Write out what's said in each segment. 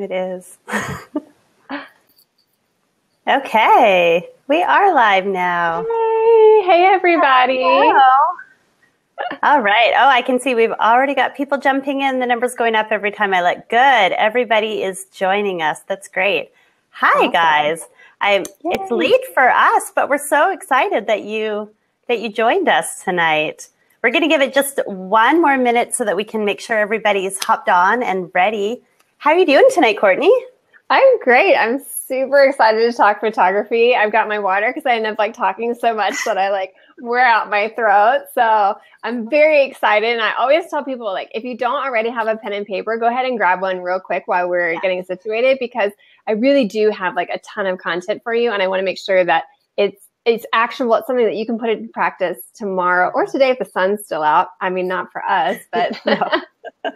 It is. Okay, we are live now. Hey everybody. Hello. All right. Oh, I can see we've already got people jumping in. The number's going up every time I look. Good. Everybody is joining us. That's great. Hi, awesome. Guys. It's late for us, but we're so excited that you joined us tonight. We're going to give it just one more minute so that we can make sure everybody's hopped on and ready. How are you doing tonight, Courtney? I'm great. I'm super excited to talk photography. I've got my water because I end up talking so much that I wear out my throat. So I'm very excited. And I always tell people if you don't already have a pen and paper, go ahead and grab one real quick while we're getting situated, because I really do have a ton of content for you. And I want to make sure that it's actionable. It's something that you can put into practice tomorrow or today if the sun's still out. I mean, not for us, but Okay,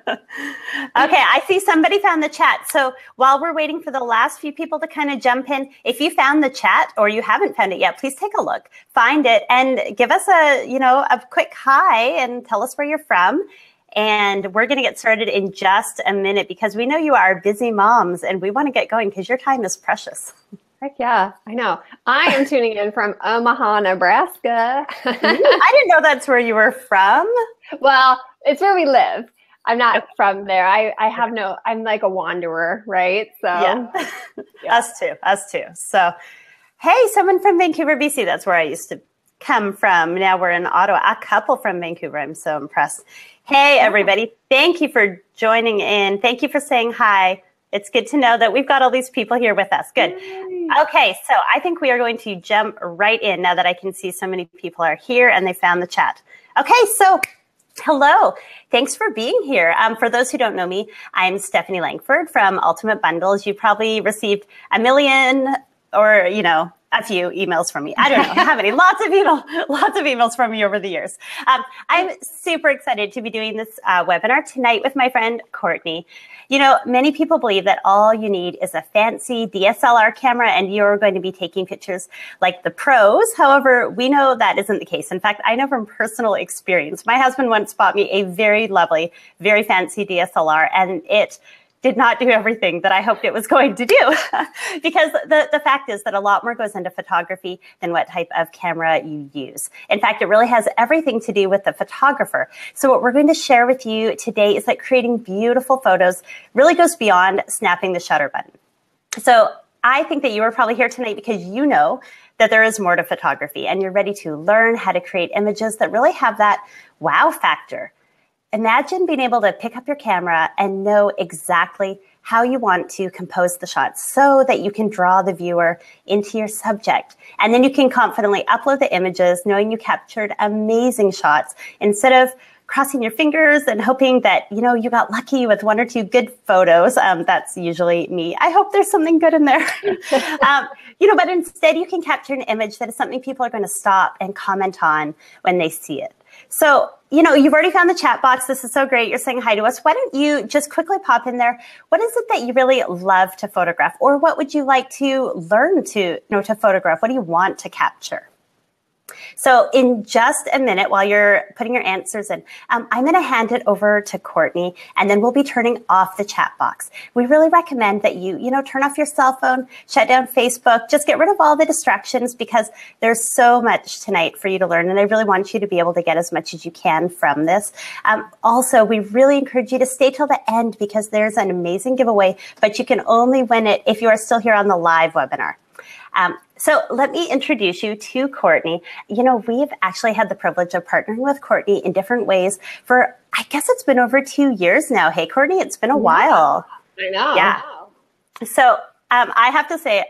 I see somebody found the chat. So while we're waiting for the last few people to kind of jump in, if you found the chat or you haven't found it yet, please take a look, find it, and give us a quick hi and tell us where you're from. And we're going to get started in just a minute because we know you are busy moms and we want to get going because your time is precious. Heck yeah, I know. I am tuning in from Omaha, Nebraska. I didn't know that's where you were from. Well, it's where we live. I'm not from there. I'm like a wanderer, right? So yeah. Us too. So, hey, someone from Vancouver, BC. That's where I used to come from. Now we're in Ottawa. A couple from Vancouver. I'm so impressed. Hey, everybody. Thank you for joining in. Thank you for saying hi. It's good to know that we've got all these people here with us. Good. Okay, so I think we are going to jump right in now that I can see so many people are here and they found the chat. Okay, so hello. Thanks for being here. For those who don't know me, I'm Stephanie Langford from Ultimate Bundles. You probably received a million or, a few emails from me. I don't know how many, lots of emails from me over the years. I'm super excited to be doing this webinar tonight with my friend Courtney. Many people believe that all you need is a fancy DSLR camera and you're going to be taking pictures like the pros. However, we know that isn't the case. In fact, I know from personal experience, my husband once bought me a very lovely, very fancy DSLR, and it did not do everything that I hoped it was going to do. Because the fact is that a lot more goes into photography than what type of camera you use. In fact, it really has everything to do with the photographer. So what we're going to share with you today is that creating beautiful photos really goes beyond snapping the shutter button. So I think that you are probably here tonight because you know that there is more to photography and you're ready to learn how to create images that really have that wow factor. Imagine being able to pick up your camera and know exactly how you want to compose the shots so that you can draw the viewer into your subject. And then you can confidently upload the images knowing you captured amazing shots instead of crossing your fingers and hoping that, you got lucky with one or two good photos. That's usually me. I hope there's something good in there. But instead you can capture an image that is something people are going to stop and comment on when they see it. So, you've already found the chat box. This is so great. You're saying hi to us. Why don't you just quickly pop in there? What is it that you really love to photograph? Or what would you like to learn to photograph? What do you want to capture? So in just a minute, while you're putting your answers in, I'm going to hand it over to Courtney, and then we'll be turning off the chat box. We really recommend that you turn off your cell phone, shut down Facebook, just get rid of all the distractions because there's so much tonight for you to learn, and I really want you to be able to get as much as you can from this. Also, we really encourage you to stay till the end because there's an amazing giveaway, but you can only win it if you are still here on the live webinar. So let me introduce you to Courtney. We've actually had the privilege of partnering with Courtney in different ways for, I guess it's been over 2 years now. Hey, Courtney, it's been a while. I know. Yeah. So I have to say,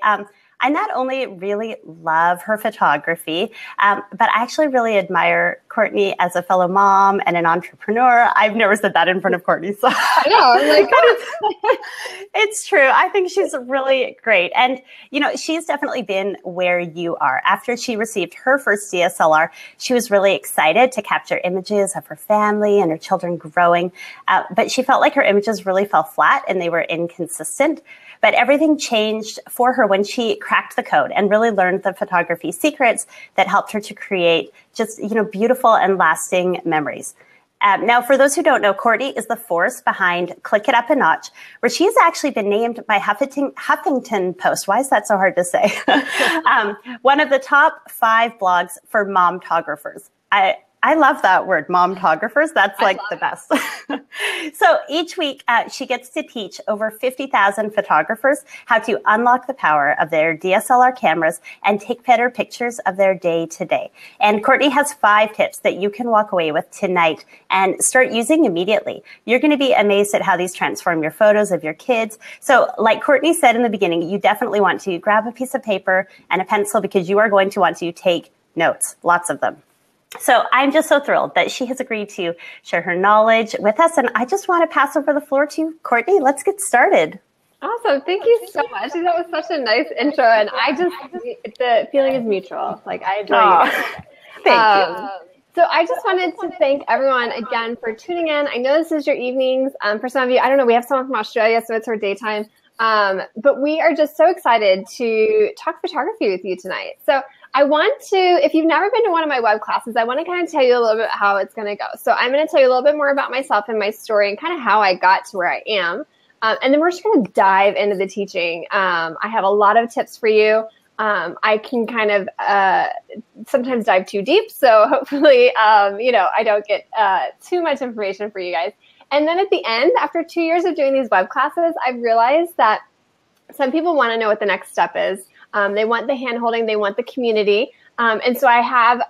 I not only really love her photography, but I actually really admire Courtney as a fellow mom and an entrepreneur. I've never said that in front of Courtney, so I know. It's true. I think she's really great. And, she's definitely been where you are. After she received her first DSLR, she was really excited to capture images of her family and her children growing, but she felt like her images really fell flat and they were inconsistent. But everything changed for her when she cracked the code and really learned the photography secrets that helped her to create just, beautiful and lasting memories. Now, for those who don't know, Courtney is the force behind Click It Up a Notch, where she's actually been named by Huffington Post. Why is that so hard to say? One of the top 5 blogs for momtographers. I love that word, momtographers. That's like the best. So each week, she gets to teach over 50,000 photographers how to unlock the power of their DSLR cameras and take better pictures of their day to day. And Courtney has 5 tips that you can walk away with tonight and start using immediately. You're going to be amazed at how these transform your photos of your kids. So like Courtney said in the beginning, you definitely want to grab a piece of paper and a pencil because you are going to want to take notes, lots of them. So I'm just so thrilled that she has agreed to share her knowledge with us. And I just want to pass over the floor to Courtney. Let's get started. Awesome. Thank you so much. That was such a nice intro. And the feeling is mutual. Like, I adore you. Thank you. So I just wanted to thank everyone again for tuning in. I know this is your evenings. For some of you, I don't know, we have someone from Australia, so it's her daytime. But we are just so excited to talk photography with you tonight. So I want to, if you've never been to one of my web classes, I want to kind of tell you a little bit how it's going to go. So I'm going to tell you a little bit more about myself and my story and kind of how I got to where I am. And then we're just going to dive into the teaching. I have a lot of tips for you. I can kind of sometimes dive too deep. So hopefully, I don't get too much information for you guys. And then at the end, after 2 years of doing these web classes, I've realized that some people want to know what the next step is. They want the hand-holding, they want the community. And so I have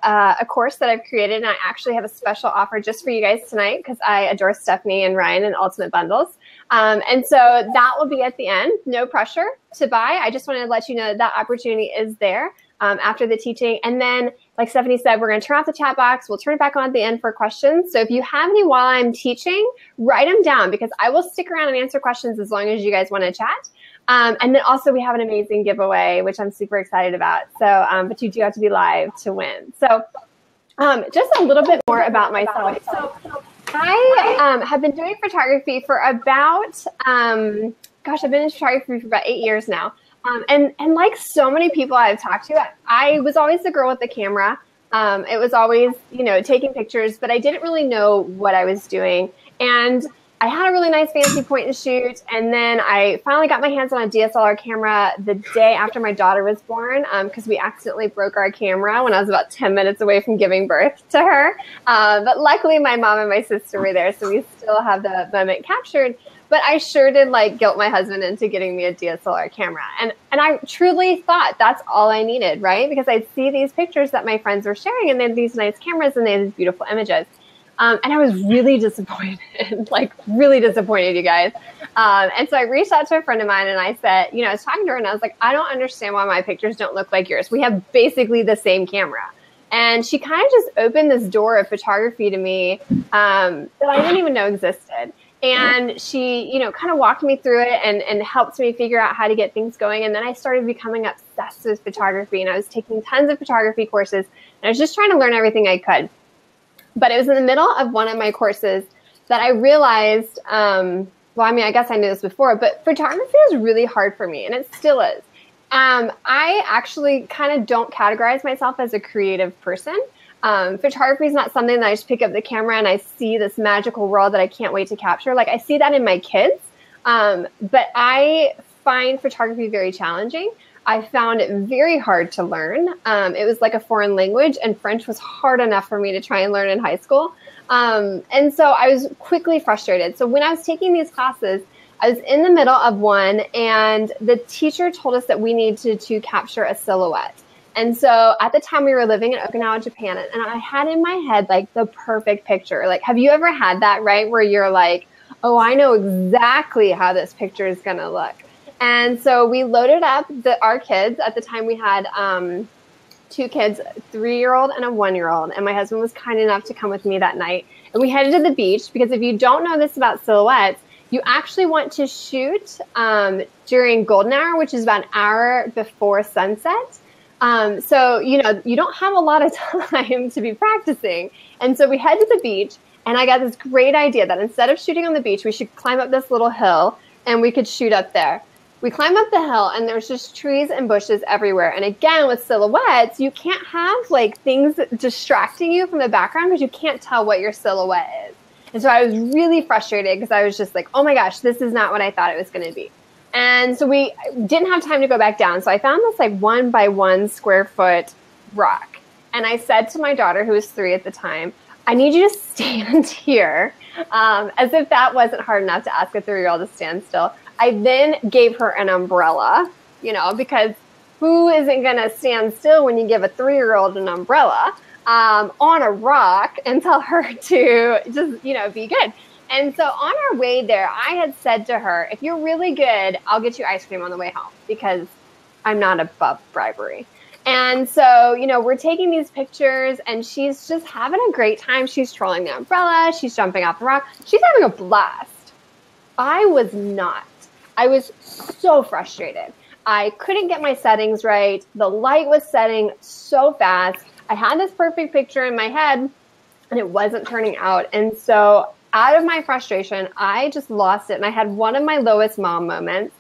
a course that I've created, and I actually have a special offer just for you guys tonight because I adore Stephanie and Ryan and Ultimate Bundles. And so that will be at the end. No pressure to buy. I just wanted to let you know that opportunity is there after the teaching. And then, like Stephanie said, we're going to turn off the chat box. We'll turn it back on at the end for questions. So if you have any while I'm teaching, write them down because I will stick around and answer questions as long as you guys want to chat. And then also we have an amazing giveaway, which I'm super excited about. So, but you do have to be live to win. So just a little bit more about myself. So I have been doing photography for about, I've been in photography for about 8 years now. And like so many people I've talked to, I was always the girl with the camera. It was always, taking pictures, but I didn't really know what I was doing. And I had a really nice fancy point and shoot, and then I finally got my hands on a DSLR camera the day after my daughter was born because we accidentally broke our camera when I was about 10 minutes away from giving birth to her. But luckily, my mom and my sister were there, so we still have the moment captured. But I sure did guilt my husband into getting me a DSLR camera. And I truly thought that's all I needed, right? Because I'd see these pictures that my friends were sharing, and they had these nice cameras, and they had these beautiful images. And I was really disappointed, you guys. And so I reached out to a friend of mine and I said, I was talking to her and I was like, I don't understand why my pictures don't look like yours. We have basically the same camera. And she kind of just opened this door of photography to me that I didn't even know existed. And she, kind of walked me through it and helped me figure out how to get things going. And then I started becoming obsessed with photography and I was taking tons of photography courses and I was just trying to learn everything I could. But it was in the middle of one of my courses that I realized, I guess I knew this before, but photography is really hard for me, and it still is. I actually kind of don't categorize myself as a creative person. Photography is not something that I just pick up the camera and I see this magical world that I can't wait to capture. Like, I see that in my kids, but I find photography very challenging. I found it very hard to learn. It was like a foreign language, and French was hard enough for me to try and learn in high school. And so I was quickly frustrated. So when I was taking these classes, I was in the middle of one, and the teacher told us that we needed to capture a silhouette. And so at the time we were living in Okinawa, Japan, and I had in my head like the perfect picture. Like, have you ever had that, right? Where you're like, oh, I know exactly how this picture is going to look. And so we loaded up our kids. At the time we had 2 kids, a 3-year-old and a 1-year-old. And my husband was kind enough to come with me that night. And we headed to the beach because if you don't know this about silhouettes, you actually want to shoot during golden hour, which is about an hour before sunset. So, you don't have a lot of time to be practicing. And so we head to the beach, and I got this great idea that instead of shooting on the beach, we should climb up this little hill and we could shoot up there. We climb up the hill and there's just trees and bushes everywhere. And again, with silhouettes, you can't have things distracting you from the background because you can't tell what your silhouette is. And so I was really frustrated because I was just like, oh my gosh, this is not what I thought it was going to be. And so we didn't have time to go back down. So I found this like 1 by 1 square foot rock. And I said to my daughter, who was 3 at the time, I need you to stand here, as if that wasn't hard enough to ask a 3-year-old to stand still. I then gave her an umbrella, you know, because who isn't going to stand still when you give a 3-year-old an umbrella on a rock and tell her to just, you know, be good. And so on our way there, I had said to her, if you're really good, I'll get you ice cream on the way home because I'm not above bribery. And so, you know, we're taking these pictures and she's just having a great time. She's trolling the umbrella. She's jumping off the rock. She's having a blast. I was not. I was so frustrated. I couldn't get my settings right. The light was setting so fast. I had this perfect picture in my head and it wasn't turning out. And so out of my frustration, I just lost it. And I had one of my lowest mom moments.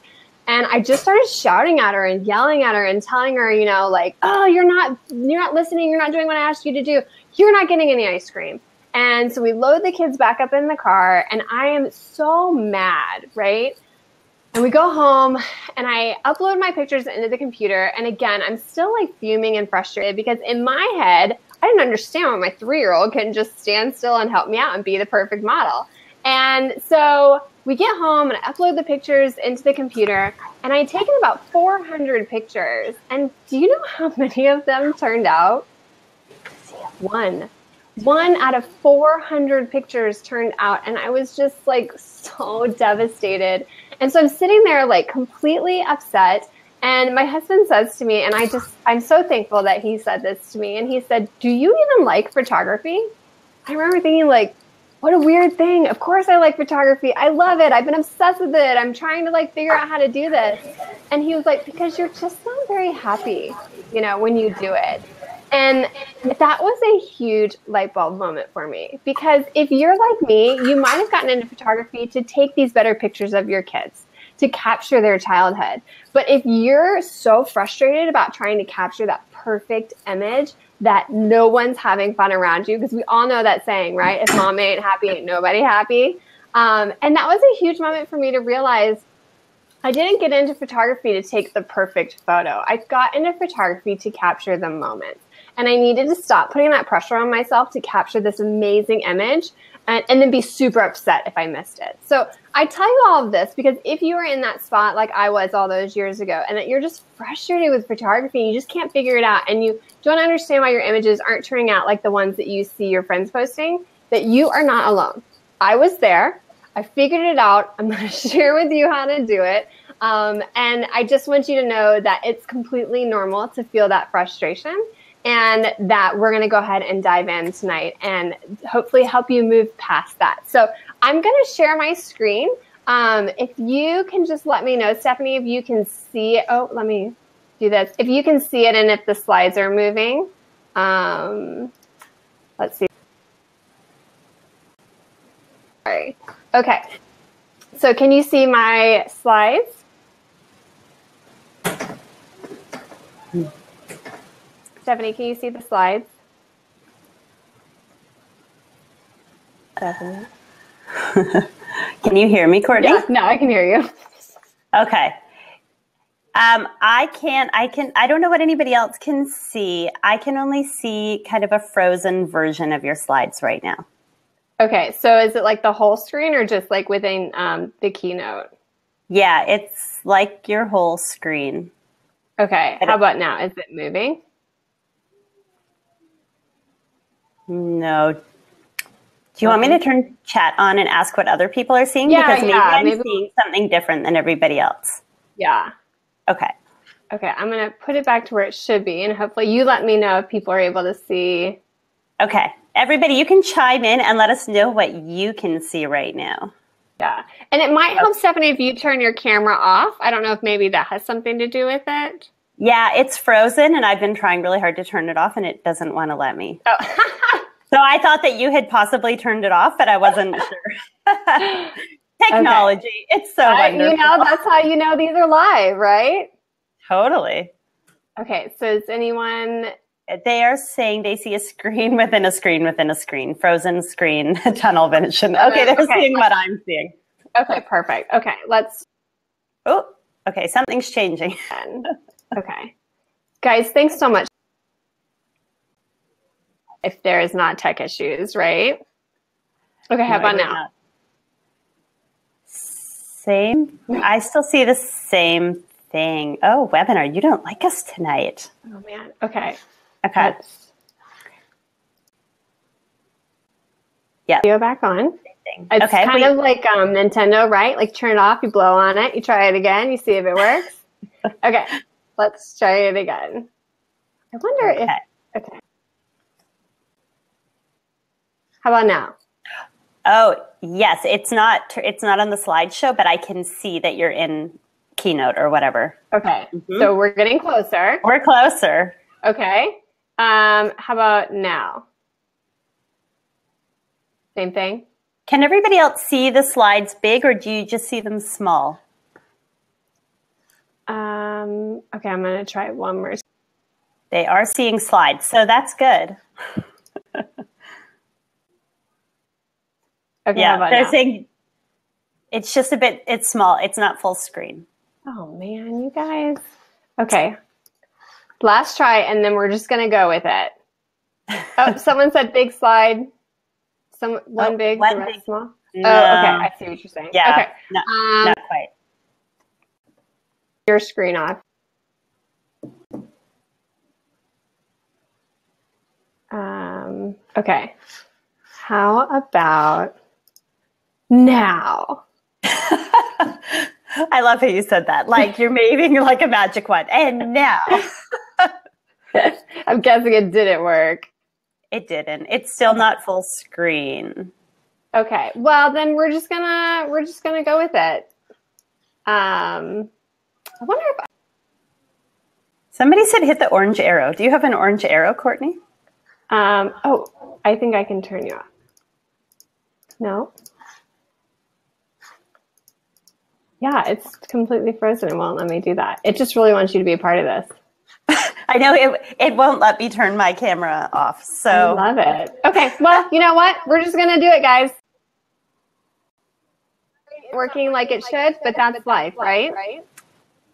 And I just started shouting at her and yelling at her and telling her, you know, like, oh, you're not listening. You're not doing what I asked you to do. You're not getting any ice cream. And so we load the kids back up in the car and I am so mad, right? And we go home and I upload my pictures into the computer. And again, I'm still like fuming and frustrated because in my head, I didn't understand why my 3-year-old couldn't just stand still and help me out and be the perfect model. And so we get home and I upload the pictures into the computer and I had taken about 400 pictures. And do you know how many of them turned out? One out of 400 pictures turned out. And I was just like so devastated. And so I'm sitting there like completely upset. And my husband says to me, and I'm so thankful that he said this to me. And he said, do you even like photography? I remember thinking like, what a weird thing. Of course I like photography. I love it. I've been obsessed with it. I'm trying to like figure out how to do this. And he was like, because you're just not very happy, you know, when you do it. And that was a huge light bulb moment for me. Because if you're like me, you might have gotten into photography to take these better pictures of your kids, to capture their childhood. But if you're so frustrated about trying to capture that perfect image that no one's having fun around you, because we all know that saying, right? If mom ain't happy, ain't nobody happy. And that was a huge moment for me to realize I didn't get into photography to take the perfect photo. I got into photography to capture the moment. And I needed to stop putting that pressure on myself to capture this amazing image and then be super upset if I missed it. So I tell you all of this because if you are in that spot like I was all those years ago and that you're just frustrated with photography, you just can't figure it out and you don't understand why your images aren't turning out like the ones that you see your friends posting, that you are not alone. I was there. I figured it out. I'm going to share with you how to do it. And I just want you to know that it's completely normal to feel that frustration. And that we're going to go ahead and dive in tonight and hopefully help you move past that. So I'm going to share my screen. If you can just let me know, Stephanie, if you can see it. Oh, let me do this. If you can see it and if the slides are moving. Let's see. All right. Okay. So can you see my slides? Stephanie, can you see the slides? Stephanie? Can you hear me, Courtney? Yeah, no, I can hear you. Okay. I don't know what anybody else can see. I can only see kind of a frozen version of your slides right now. Okay, so is it like the whole screen or just like within the keynote? Yeah, it's like your whole screen. Okay, how about now? Is it moving? No. Do you want me to turn chat on and ask what other people are seeing? Yeah, because maybe I'm seeing something different than everybody else. Yeah. Okay. Okay, I'm going to put it back to where it should be, and hopefully you let me know if people are able to see. Okay. Everybody, you can chime in and let us know what you can see right now. Yeah. And it might help, Stephanie, if you turn your camera off. I don't know if maybe that has something to do with it. Yeah, it's frozen, and I've been trying really hard to turn it off, and it doesn't want to let me. Oh. So I thought that you had possibly turned it off, but I wasn't sure. Technology, okay. It's so wonderful. You know, that's how you know these are live, right? Totally. Okay, so is anyone They are saying they see a screen within a screen within a screen, frozen screen, tunnel vision. Okay, they're seeing what I'm seeing. Okay, perfect. Okay, let's. Oh, okay, something's changing. Okay. Guys, thanks so much. If there is not tech issues, right? Okay, how about now? Not. Same. I still see the same thing. Oh, webinar, you don't like us tonight. Oh, man. Okay. Okay. Yeah. Video back on. It's okay, kind of like Nintendo, right? Like turn it off, you blow on it, you try it again, you see if it works. Okay, let's try it again. I wonder if, okay. How about now? Oh, yes. It's not on the slideshow, but I can see that you're in Keynote or whatever. Okay. So we're getting closer. We're closer. Okay. How about now? Same thing? Can everybody else see the slides big, or do you just see them small? Okay, I'm going to try one more. They are seeing slides, so that's good. Okay, yeah, they're saying it's just it's small. It's not full screen. Oh, man, you guys. Okay. Last try, and then we're just going to go with it. Oh, someone said big slide. One big, the rest small? No. Oh, okay. I see what you're saying. Yeah, okay. not quite. Your screen off. Okay. How about now? I love how you said that. Like you're waving like a magic wand. And now. I'm guessing it didn't work. It didn't. It's still not full screen. Okay. Well, then we're just gonna go with it. I wonder if somebody said hit the orange arrow. Do you have an orange arrow, Courtney? Oh, I think I can turn you off. No. Yeah, it's completely frozen. It won't let me do that. It just really wants you to be a part of this. I know it won't let me turn my camera off. So I love it. Okay, well, you know what? We're just gonna do it, guys. Working like it should, but that's life, right?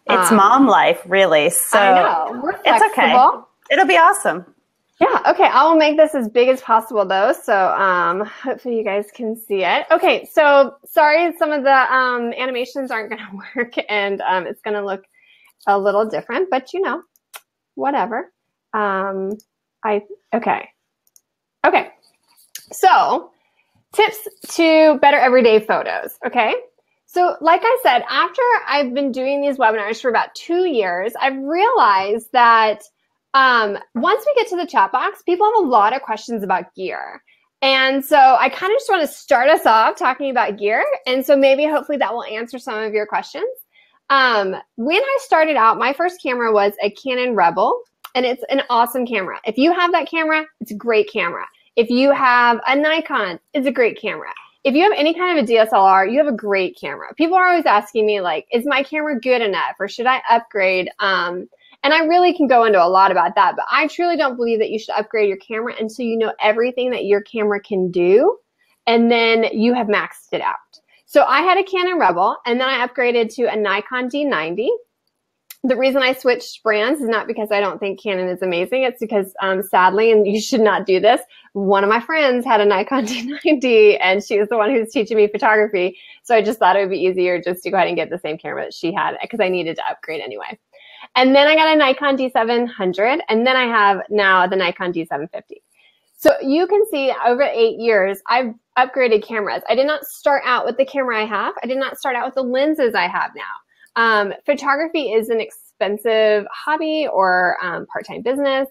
It's mom life, really. So I know. We're flexible. It's okay. It'll be awesome. Yeah, okay. I will make this as big as possible, though, so hopefully you guys can see it. Okay, so sorry some of the animations aren't going to work, and it's going to look a little different, but, you know, whatever. Okay. So tips to better everyday photos, okay? So like I said, after I've been doing these webinars for about 2 years, I've realized that once we get to the chat box, people have a lot of questions about gear. And so I kind of just want to start us off talking about gear. And so maybe hopefully that will answer some of your questions. When I started out, my first camera was a Canon Rebel, and it's an awesome camera. If you have that camera, it's a great camera. If you have a Nikon, it's a great camera. If you have any kind of a DSLR, you have a great camera. People are always asking me, like, is my camera good enough, or should I upgrade? And I really can go into a lot about that, but I truly don't believe that you should upgrade your camera until you know everything that your camera can do, and then you have maxed it out. So I had a Canon Rebel, and then I upgraded to a Nikon D90. The reason I switched brands is not because I don't think Canon is amazing. It's because, sadly, and you should not do this, one of my friends had a Nikon D90, and she was the one who was teaching me photography. So I just thought it would be easier just to go ahead and get the same camera that she had, because I needed to upgrade anyway. And then I got a Nikon D700, and then I have now the Nikon D750. So you can see over 8 years, I've upgraded cameras. I did not start out with the camera I have. I did not start out with the lenses I have now. Photography is an expensive hobby or part-time business.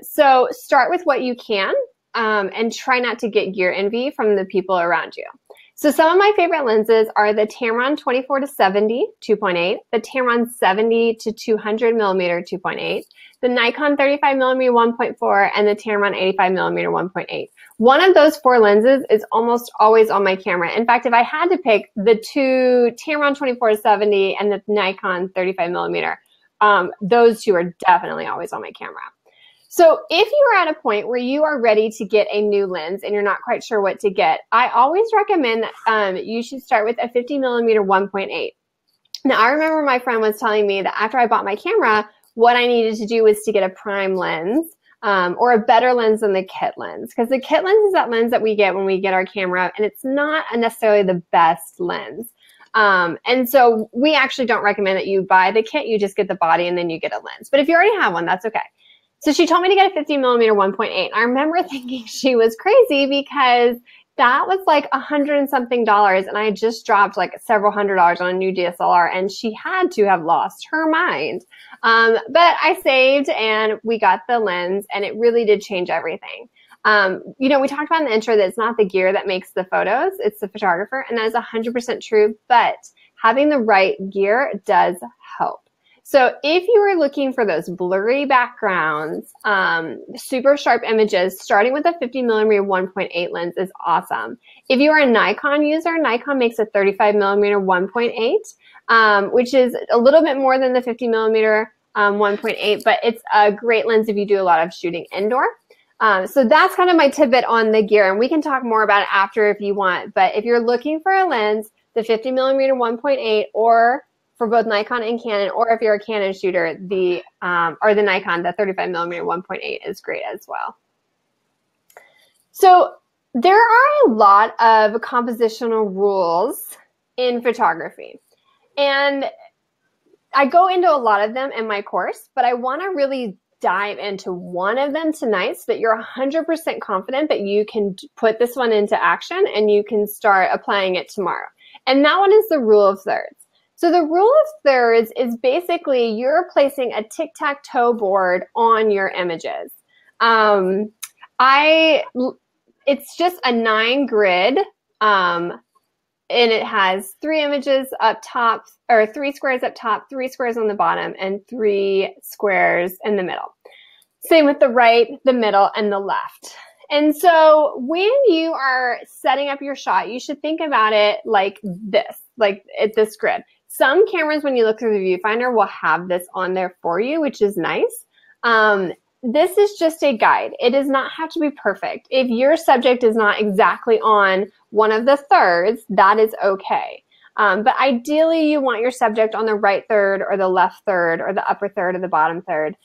So start with what you can and try not to get gear envy from the people around you. So some of my favorite lenses are the Tamron 24-70 2.8, the Tamron 70-200 millimeter 2.8, the Nikon 35mm 1.4, and the Tamron 85mm 1.8. One of those 4 lenses is almost always on my camera. In fact, if I had to pick the 2 Tamron 24-70 and the Nikon 35mm, those 2 are definitely always on my camera. So if you are at a point where you are ready to get a new lens and you're not quite sure what to get, I always recommend you should start with a 50 millimeter 1.8. Now, I remember my friend was telling me that after I bought my camera, what I needed to do was to get a prime lens or a better lens than the kit lens, because the kit lens is that lens that we get when we get our camera, and it's not necessarily the best lens. And so we actually don't recommend that you buy the kit. You just get the body and then you get a lens. But if you already have one, that's okay. So she told me to get a 50 millimeter 1.8. I remember thinking she was crazy because that was like $100 and something, and I had just dropped like several $100s on a new DSLR, and she had to have lost her mind. But I saved and we got the lens, and it really did change everything. You know, we talked about in the intro that it's not the gear that makes the photos, it's the photographer, and that is 100% true, but having the right gear does help. So if you are looking for those blurry backgrounds, super sharp images, starting with a 50 millimeter 1.8 lens is awesome. If you are a Nikon user, Nikon makes a 35 millimeter 1.8, which is a little bit more than the 50 millimeter 1.8, but it's a great lens if you do a lot of shooting indoor. So that's kind of my tidbit on the gear, and we can talk more about it after if you want. But if you're looking for a lens, the 50 millimeter 1.8, or for both Nikon and Canon, or if you're a Canon shooter, the Nikon, the 35 millimeter 1.8 is great as well. So there are a lot of compositional rules in photography, and I go into a lot of them in my course, but I want to really dive into one of them tonight so that you're 100% confident that you can put this one into action and you can start applying it tomorrow. And that one is the rule of thirds. So the rule of thirds is basically you're placing a tic-tac-toe board on your images. It's just a 9 grid, and it has 3 images up top, or 3 squares up top, 3 squares on the bottom, and 3 squares in the middle. Same with the right, the middle, and the left. And so when you are setting up your shot, you should think about it like this, like this grid. Some cameras, when you look through the viewfinder, will have this on there for you, which is nice. This is just a guide. It does not have to be perfect. If your subject is not exactly on one of the thirds, that is okay. But ideally, you want your subject on the right third or the left third or the upper third or the bottom third.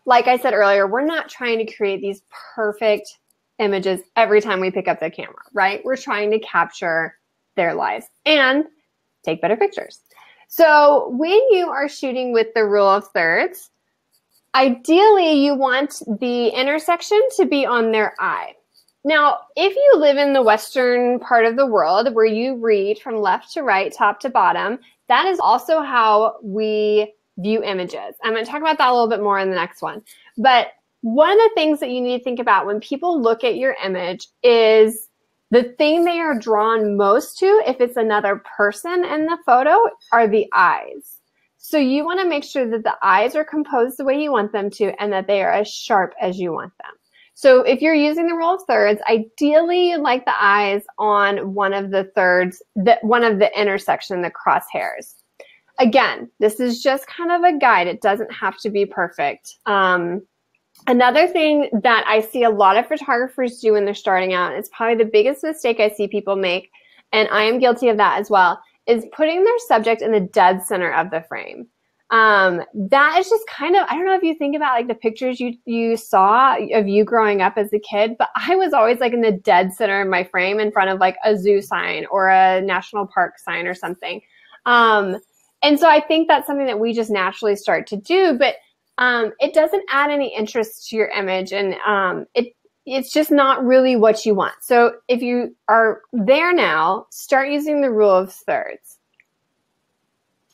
Like I said earlier, we're not trying to create these perfect images every time we pick up the camera, right? We're trying to capture their lives and take better pictures. So when you are shooting with the rule of thirds, ideally you want the intersection to be on their eye. Now, if you live in the Western part of the world where you read from left to right, top to bottom, that is also how we view images. I'm going to talk about that a little bit more in the next one. But one of the things that you need to think about when people look at your image is the thing they are drawn most to, if it's another person in the photo, are the eyes. So you want to make sure that the eyes are composed the way you want them to and that they are as sharp as you want them. So if you're using the rule of thirds, ideally you'd like the eyes on one of the thirds, one of the intersection, the crosshairs. Again, this is just kind of a guide. It doesn't have to be perfect. Another thing that I see a lot of photographers do when they're starting out, it's probably the biggest mistake I see people make, and I am guilty of that as well, is putting their subject in the dead center of the frame. That is just kind of, I don't know if you think about like the pictures you saw of you growing up as a kid, but I was always like in the dead center of my frame in front of like a zoo sign or a national park sign or something. And so I think that's something that we just naturally start to do, but it doesn't add any interest to your image, and it's just not really what you want. So if you are there now, start using the rule of thirds.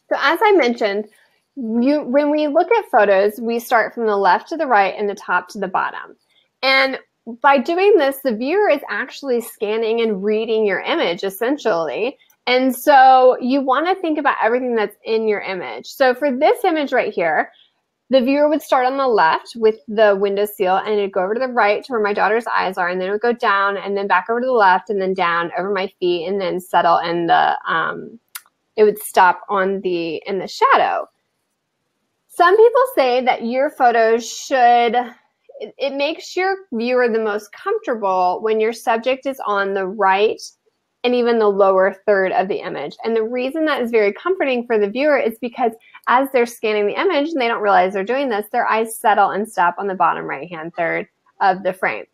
So as I mentioned, when we look at photos, we start from the left to the right and the top to the bottom. And by doing this, the viewer is actually scanning and reading your image, essentially. And so you want to think about everything that's in your image. So for this image right here, the viewer would start on the left with the window seal, and it'd go over to the right to where my daughter's eyes are, and then it would go down and then back over to the left and then down over my feet and then settle in the, it would stop on in the shadow. Some people say that your photos should, it makes your viewer the most comfortable when your subject is on the right and even the lower third of the image. And the reason that is very comforting for the viewer is because as they're scanning the image and they don't realize they're doing this, their eyes settle and stop on the bottom right-hand third of the frame.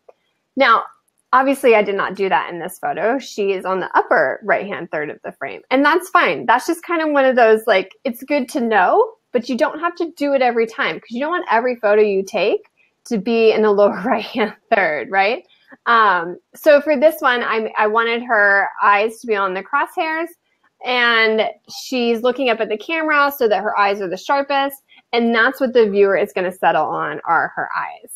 Now, obviously I did not do that in this photo. She is on the upper right-hand third of the frame, and that's fine. That's just kind of one of those, like, it's good to know, but you don't have to do it every time because you don't want every photo you take to be in the lower right-hand third, right? So for this one, I wanted her eyes to be on the crosshairs, and she's looking up at the camera so that her eyes are the sharpest, and that's what the viewer is going to settle on, are her eyes.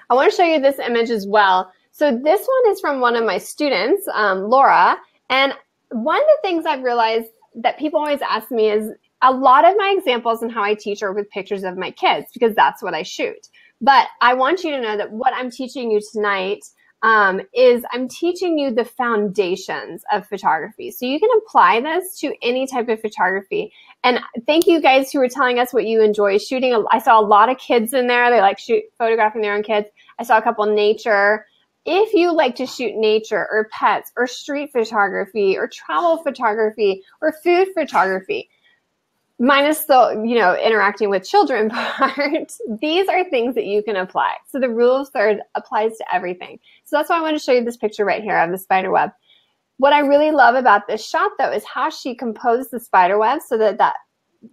I want to show you this image as well. So this one is from one of my students, Laura, and one of the things I've realized that people always ask me is a lot of my examples and how I teach are with pictures of my kids because that's what I shoot. But I want you to know that what I'm teaching you tonight is I'm teaching you the foundations of photography. So you can apply this to any type of photography. And thank you guys who were telling us what you enjoy shooting. I saw a lot of kids in there. They like photographing their own kids. I saw a couple nature. If you like to shoot nature or pets or street photography or travel photography or food photography, minus the, interacting with children part, these are things that you can apply. So the rule of third applies to everything. So that's why I want to show you this picture right here of the spider web. What I really love about this shot, though, is how she composed the spider web so that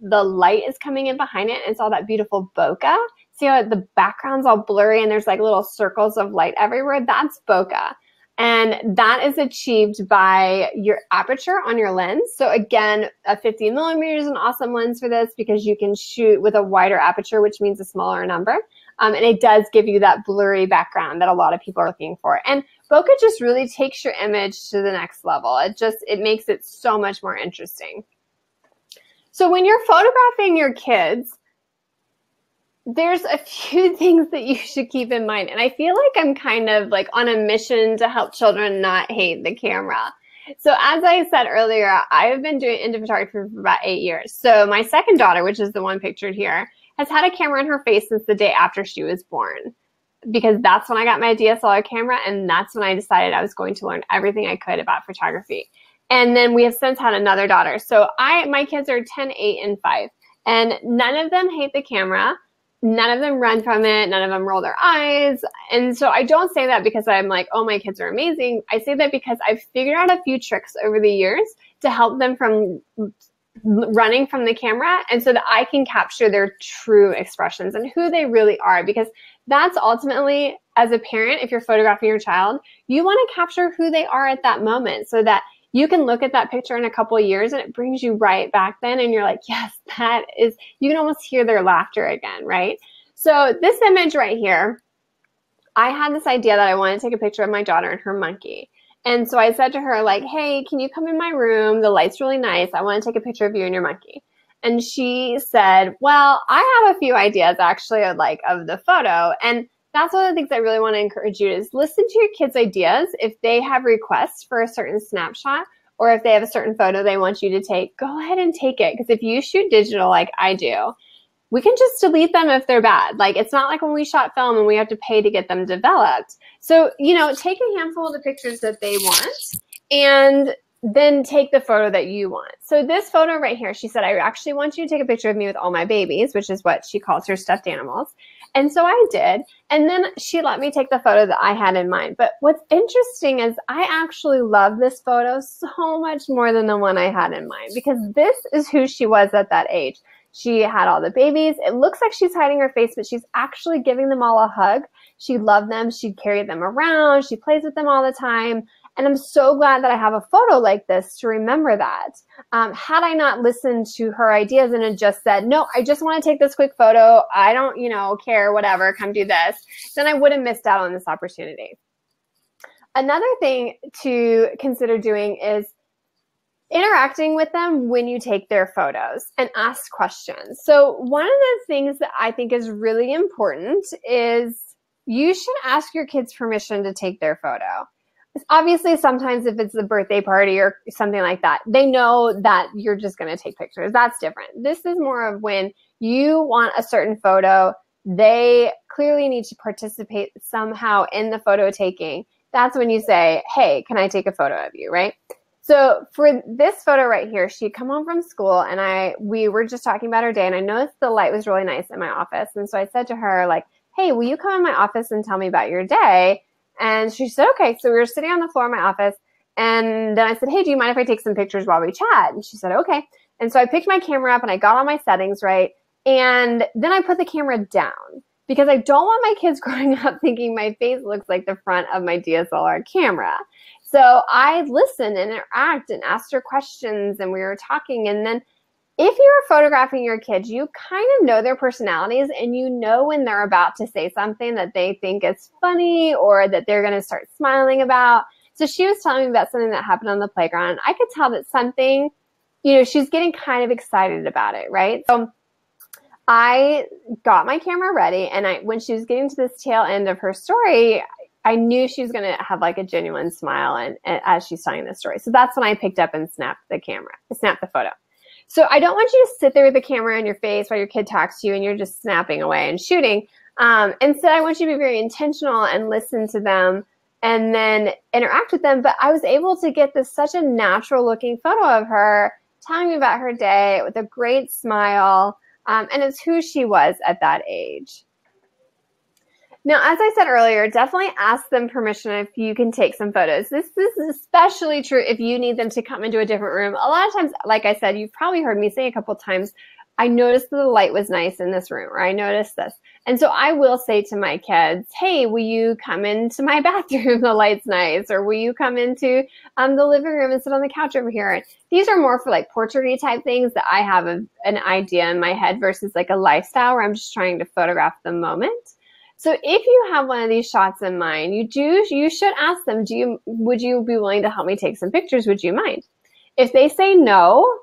the light is coming in behind it and it's all that beautiful bokeh. See how the background's all blurry and there's like little circles of light everywhere? That's bokeh. And that is achieved by your aperture on your lens. So again, a 50 millimeter is an awesome lens for this because you can shoot with a wider aperture, which means a smaller number. And it does give you that blurry background that a lot of people are looking for. And bokeh just really takes your image to the next level. It makes it so much more interesting. So when you're photographing your kids, there's a few things that you should keep in mind. And I feel like I'm kind of like on a mission to help children not hate the camera. So as I said earlier, I've been into photography for about 8 years. So my second daughter, which is the one pictured here, has had a camera in her face since the day after she was born. Because that's when I got my DSLR camera, and that's when I decided I was going to learn everything I could about photography. And then we have since had another daughter. So my kids are 10, 8, and 5. And none of them hate the camera. None of them run from it. None of them roll their eyes. And so I don't say that because I'm like, oh, my kids are amazing. I say that because I've figured out a few tricks over the years to help them from running from the camera, and so that I can capture their true expressions and who they really are. Because that's ultimately, as a parent, if you're photographing your child, you want to capture who they are at that moment so that you can look at that picture in a couple of years and it brings you right back then. And you're like, yes, that is, you can almost hear their laughter again, right? So this image right here, I had this idea that I wanted to take a picture of my daughter and her monkey. And so I said to her, like, hey, can you come in my room? The light's really nice. I want to take a picture of you and your monkey. And she said, well, I have a few ideas actually of the photo. And that's one of the things I really want to encourage you is listen to your kids' ideas. If they have requests for a certain snapshot or if they have a certain photo they want you to take, go ahead and take it. Because if you shoot digital like I do, we can just delete them if they're bad. Like, it's not like when we shot film and we have to pay to get them developed. So, take a handful of the pictures that they want and then take the photo that you want. So this photo right here, she said, I actually want you to take a picture of me with all my babies, which is what she calls her stuffed animals. And so I did. And then she let me take the photo that I had in mind. But what's interesting is I actually love this photo so much more than the one I had in mind, because this is who she was at that age. She had all the babies. It looks like she's hiding her face, but she's actually giving them all a hug. She loved them. She carried them around. She plays with them all the time. And I'm so glad that I have a photo like this to remember that. Had I not listened to her ideas and had just said, no, I just want to take this quick photo. I don't, care, whatever, come do this. Then I would have missed out on this opportunity. Another thing to consider doing is interacting with them when you take their photos and ask questions. So one of the things that I think is really important is you should ask your kids permission to take their photo. obviously sometimes if it's a birthday party or something like that, they know that you're just going to take pictures. That's different. This is more of when you want a certain photo, they clearly need to participate somehow in the photo taking. That's when you say, hey, can I take a photo of you, right? So for this photo right here, she'd come home from school and we were just talking about her day, and I noticed the light was really nice in my office. And so I said to her, like, hey, will you come in my office and tell me about your day? And she said, okay. So we were sitting on the floor of my office, and then I said, hey, do you mind if I take some pictures while we chat? And she said, okay. And so I picked my camera up and I got all my settings right. And then I put the camera down because I don't want my kids growing up thinking my face looks like the front of my DSLR camera. So I listened and interact and asked her questions, and we were talking. And then if you're photographing your kids, you kind of know their personalities, and you know when they're about to say something that they think is funny or that they're going to start smiling about. So she was telling me about something that happened on the playground. I could tell that something, she's getting kind of excited about it, right? So I got my camera ready, and when she was getting to this tail end of her story, I knew she was going to have like a genuine smile and as she's telling the story. So that's when I picked up and snapped the photo. So I don't want you to sit there with the camera in your face while your kid talks to you and you're just snapping away and shooting. Instead, I want you to be very intentional and listen to them and then interact with them. But I was able to get such a natural looking photo of her telling me about her day with a great smile. And it's who she was at that age. Now, as I said earlier, definitely ask them permission if you can take some photos. This is especially true if you need them to come into a different room. A lot of times, like I said, you've probably heard me say a couple times, I noticed that the light was nice in this room, or I noticed this. And so I will say to my kids, hey, will you come into my bathroom? The light's nice. Or will you come into the living room and sit on the couch over here? And these are more for like portraiture type things that I have an idea in my head versus like a lifestyle where I'm just trying to photograph the moment. So if you have one of these shots in mind, you should ask them, would you be willing to help me take some pictures? Would you mind? If they say no,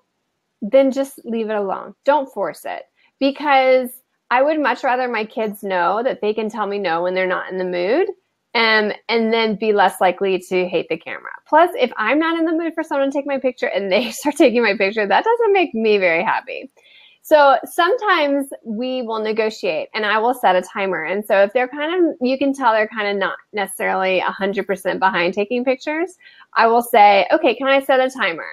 then just leave it alone. Don't force it, because I would much rather my kids know that they can tell me no when they're not in the mood, and then be less likely to hate the camera. Plus, if I'm not in the mood for someone to take my picture and they start taking my picture, that doesn't make me very happy. So sometimes we will negotiate and I will set a timer. And so if you can tell they're kind of not necessarily 100% behind taking pictures, I will say, okay, can I set a timer?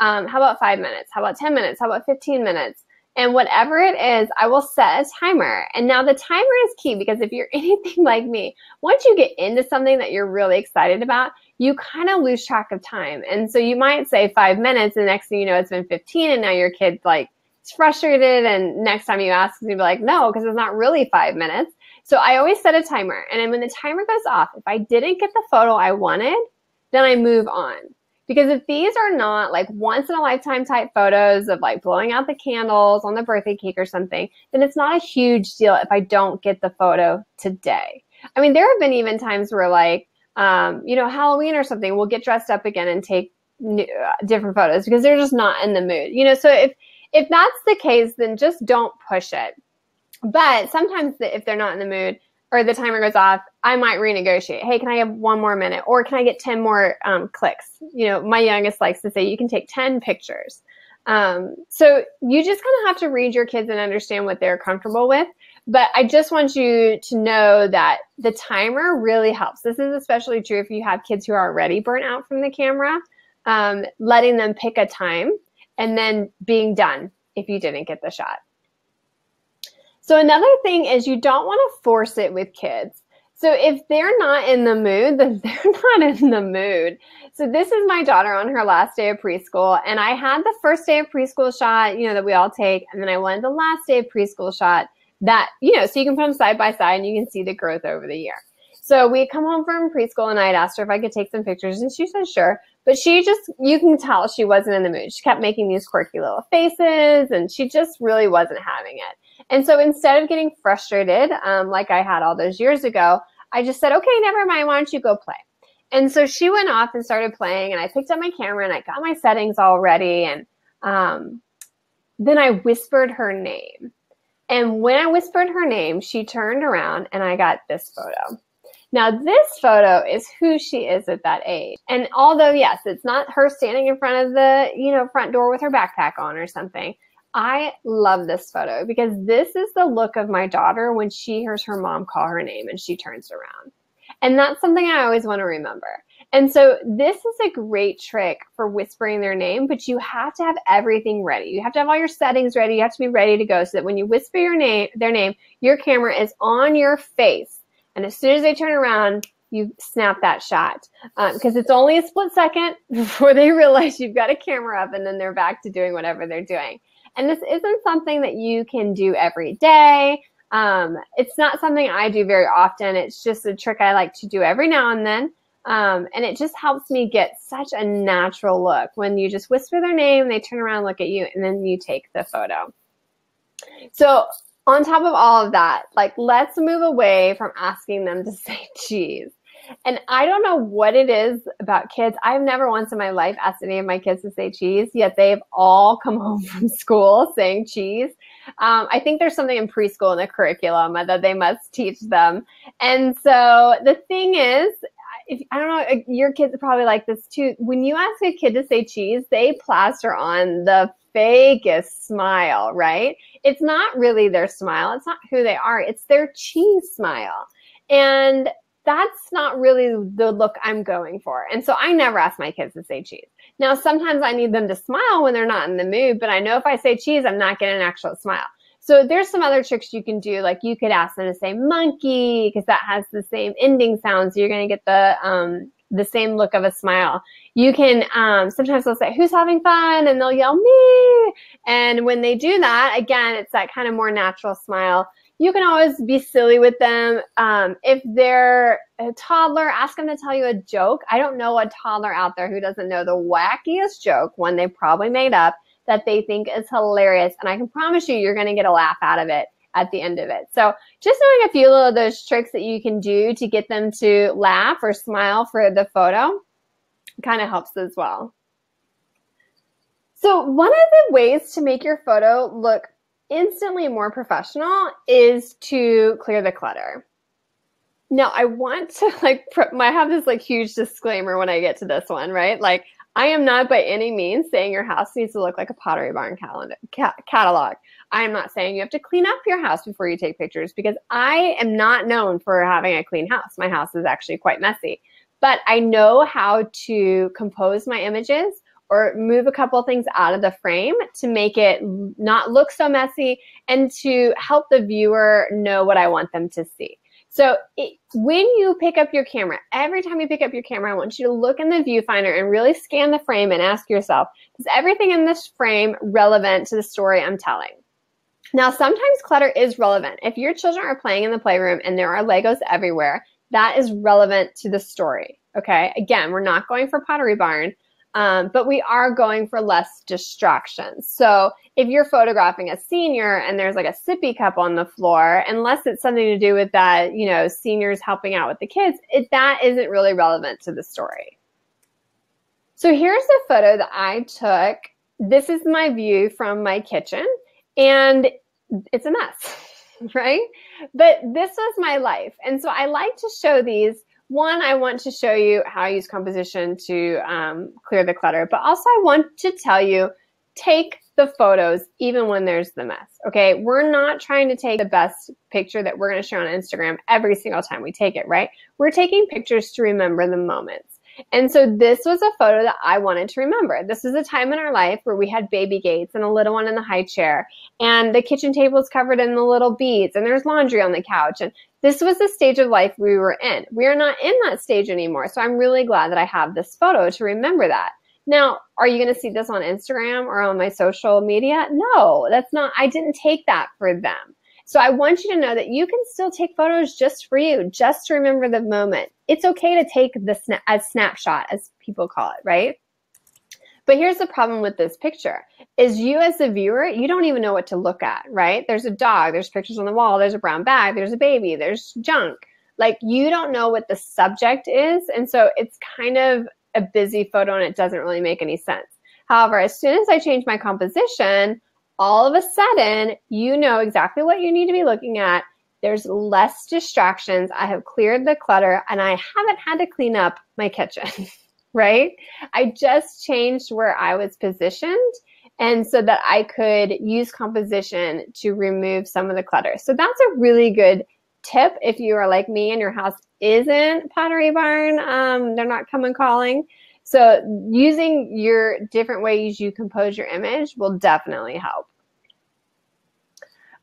How about 5 minutes? How about 10 minutes? How about 15 minutes? And whatever it is, I will set a timer. And now the timer is key, because if you're anything like me, once you get into something that you're really excited about, you kind of lose track of time. And so you might say 5 minutes, and the next thing you know, it's been 15, and now your kid's like, it's frustrated. And next time you ask, you'll be like, no, because it's not really 5 minutes. So I always set a timer. And then when the timer goes off, if I didn't get the photo I wanted, then I move on. Because if these are not like once in a lifetime type photos of like blowing out the candles on the birthday cake or something, then it's not a huge deal if I don't get the photo today. I mean, there have been even times where like, Halloween or something, we'll get dressed up again and take different photos because they're just not in the mood. So if that's the case, then just don't push it. But sometimes if they're not in the mood or the timer goes off, I might renegotiate. Hey, can I have 1 more minute? Or can I get 10 more clicks? My youngest likes to say you can take 10 pictures. So you just kind of have to read your kids and understand what they're comfortable with. But I just want you to know that the timer really helps. This is especially true if you have kids who are already burnt out from the camera, letting them pick a time and then being done if you didn't get the shot. So another thing is you don't want to force it with kids. So if they're not in the mood, then they're not in the mood. So this is my daughter on her last day of preschool. And I had the first day of preschool shot, that we all take. And then I wanted the last day of preschool shot that, so you can put them side by side and you can see the growth over the year. So we come home from preschool and I had asked her if I could take some pictures and she said, sure. But you can tell she wasn't in the mood. She kept making these quirky little faces and she just really wasn't having it. And so instead of getting frustrated, like I had all those years ago, I just said, okay, never mind. Why don't you go play? And so she went off and started playing and I picked up my camera and I got my settings all ready. And then I whispered her name. And when I whispered her name, she turned around and I got this photo. Now, this photo is who she is at that age. And although, yes, it's not her standing in front of the, front door with her backpack on or something, I love this photo because this is the look of my daughter when she hears her mom call her name and she turns around. And that's something I always want to remember. And so this is a great trick for whispering their name, but you have to have everything ready. You have to have all your settings ready. You have to be ready to go so that when you whisper their name, your camera is on your face. And as soon as they turn around, you snap that shot because it's only a split second before they realize you've got a camera up and then they're back to doing whatever they're doing. And this isn't something that you can do every day. It's not something I do very often. It's just a trick I like to do every now and then. And it just helps me get such a natural look when you just whisper their name, they turn around, look at you, and then you take the photo. So on top of all of that, like, let's move away from asking them to say cheese. And I don't know what it is about kids. I've never once in my life asked any of my kids to say cheese, yet they've all come home from school saying cheese. I think there's something in preschool in the curriculum that they must teach them. And so the thing is, I don't know, your kids are probably like this too. When you ask a kid to say cheese, they plaster on the fakest smile, right? It's not really their smile. It's not who they are. It's their cheese smile. And that's not really the look I'm going for. And so I never ask my kids to say cheese. Now, sometimes I need them to smile when they're not in the mood, but I know if I say cheese, I'm not getting an actual smile. So there's some other tricks you can do. Like you could ask them to say monkey because that has the same ending sound. So you're going to get the same look of a smile. You can, sometimes they'll say, who's having fun? And they'll yell me. And when they do that, again, it's that kind of more natural smile. You can always be silly with them. If they're a toddler, ask them to tell you a joke. I don't know a toddler out there who doesn't know the wackiest joke, one they probably made up, that they think is hilarious. And I can promise you, you're going to get a laugh out of it at the end of it. So just knowing a few of those tricks that you can do to get them to laugh or smile for the photo kind of helps as well. So one of the ways to make your photo look instantly more professional is to clear the clutter. Now, I want to I have this huge disclaimer when I get to this one, right? Like, I am not by any means saying your house needs to look like a Pottery Barn catalog. I am not saying you have to clean up your house before you take pictures because I am not known for having a clean house. My house is actually quite messy, but I know how to compose my images or move a couple of things out of the frame to make it not look so messy and to help the viewer know what I want them to see. So when you pick up your camera, every time you pick up your camera, I want you to look in the viewfinder and really scan the frame and ask yourself, is everything in this frame relevant to the story I'm telling? Now, sometimes clutter is relevant. If your children are playing in the playroom and there are Legos everywhere, that is relevant to the story, okay? Again, we're not going for Pottery Barn, but we are going for less distractions. So if you're photographing a senior and there's a sippy cup on the floor, unless it's something to do with that, seniors helping out with the kids, that isn't really relevant to the story. So here's the photo that I took. This is my view from my kitchen, and it's a mess, right? But this was my life. And so I like to show these. One, I want to show you how I use composition to clear the clutter, but also I want to tell you, take the photos even when there's the mess, okay? We're not trying to take the best picture that we're going to share on Instagram every single time we take it, right? We're taking pictures to remember the moments. And so this was a photo that I wanted to remember. This is a time in our life where we had baby gates and a little one in the high chair, and the kitchen table is covered in the little beads, and there's laundry on the couch. And this was the stage of life we were in. We are not in that stage anymore. So I'm really glad that I have this photo to remember that. Now, are you going to see this on Instagram or on my social media? No, that's not. I didn't take that for them. So I want you to know that you can still take photos just for you, just to remember the moment. It's okay to take a snapshot, as people call it, right? But here's the problem with this picture, is you as the viewer, you don't even know what to look at, right? There's a dog, there's pictures on the wall, there's a brown bag, there's a baby, there's junk. You don't know what the subject is, and so it's kind of a busy photo and it doesn't really make any sense. However, as soon as I change my composition, all of a sudden, you know exactly what you need to be looking at, There's less distractions. I have cleared the clutter and I haven't had to clean up my kitchen, right? I just changed where I was positioned, and so that I could use composition to remove some of the clutter. So that's a really good tip if you are like me and your house isn't Pottery Barn. They're not come and calling. So using your different ways you compose your image will definitely help.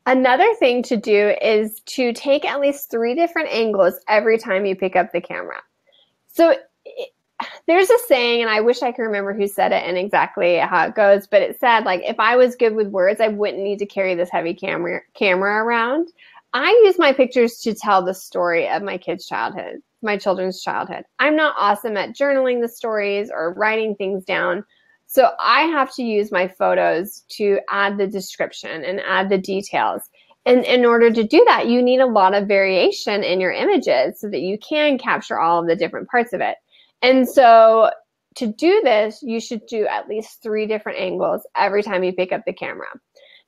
Another thing to do is to take at least 3 different angles every time you pick up the camera. So there's a saying, and I wish I could remember who said it and exactly how it goes, but it said, like, if I was good with words, I wouldn't need to carry this heavy camera around. I use my pictures to tell the story of my kids' childhood, my children's childhood. I'm not awesome at journaling the stories or writing things down, so I have to use my photos to add the description and add the details. And in order to do that, you need a lot of variation in your images so that you can capture all of the different parts of it. And so to do this, you should do at least 3 different angles every time you pick up the camera.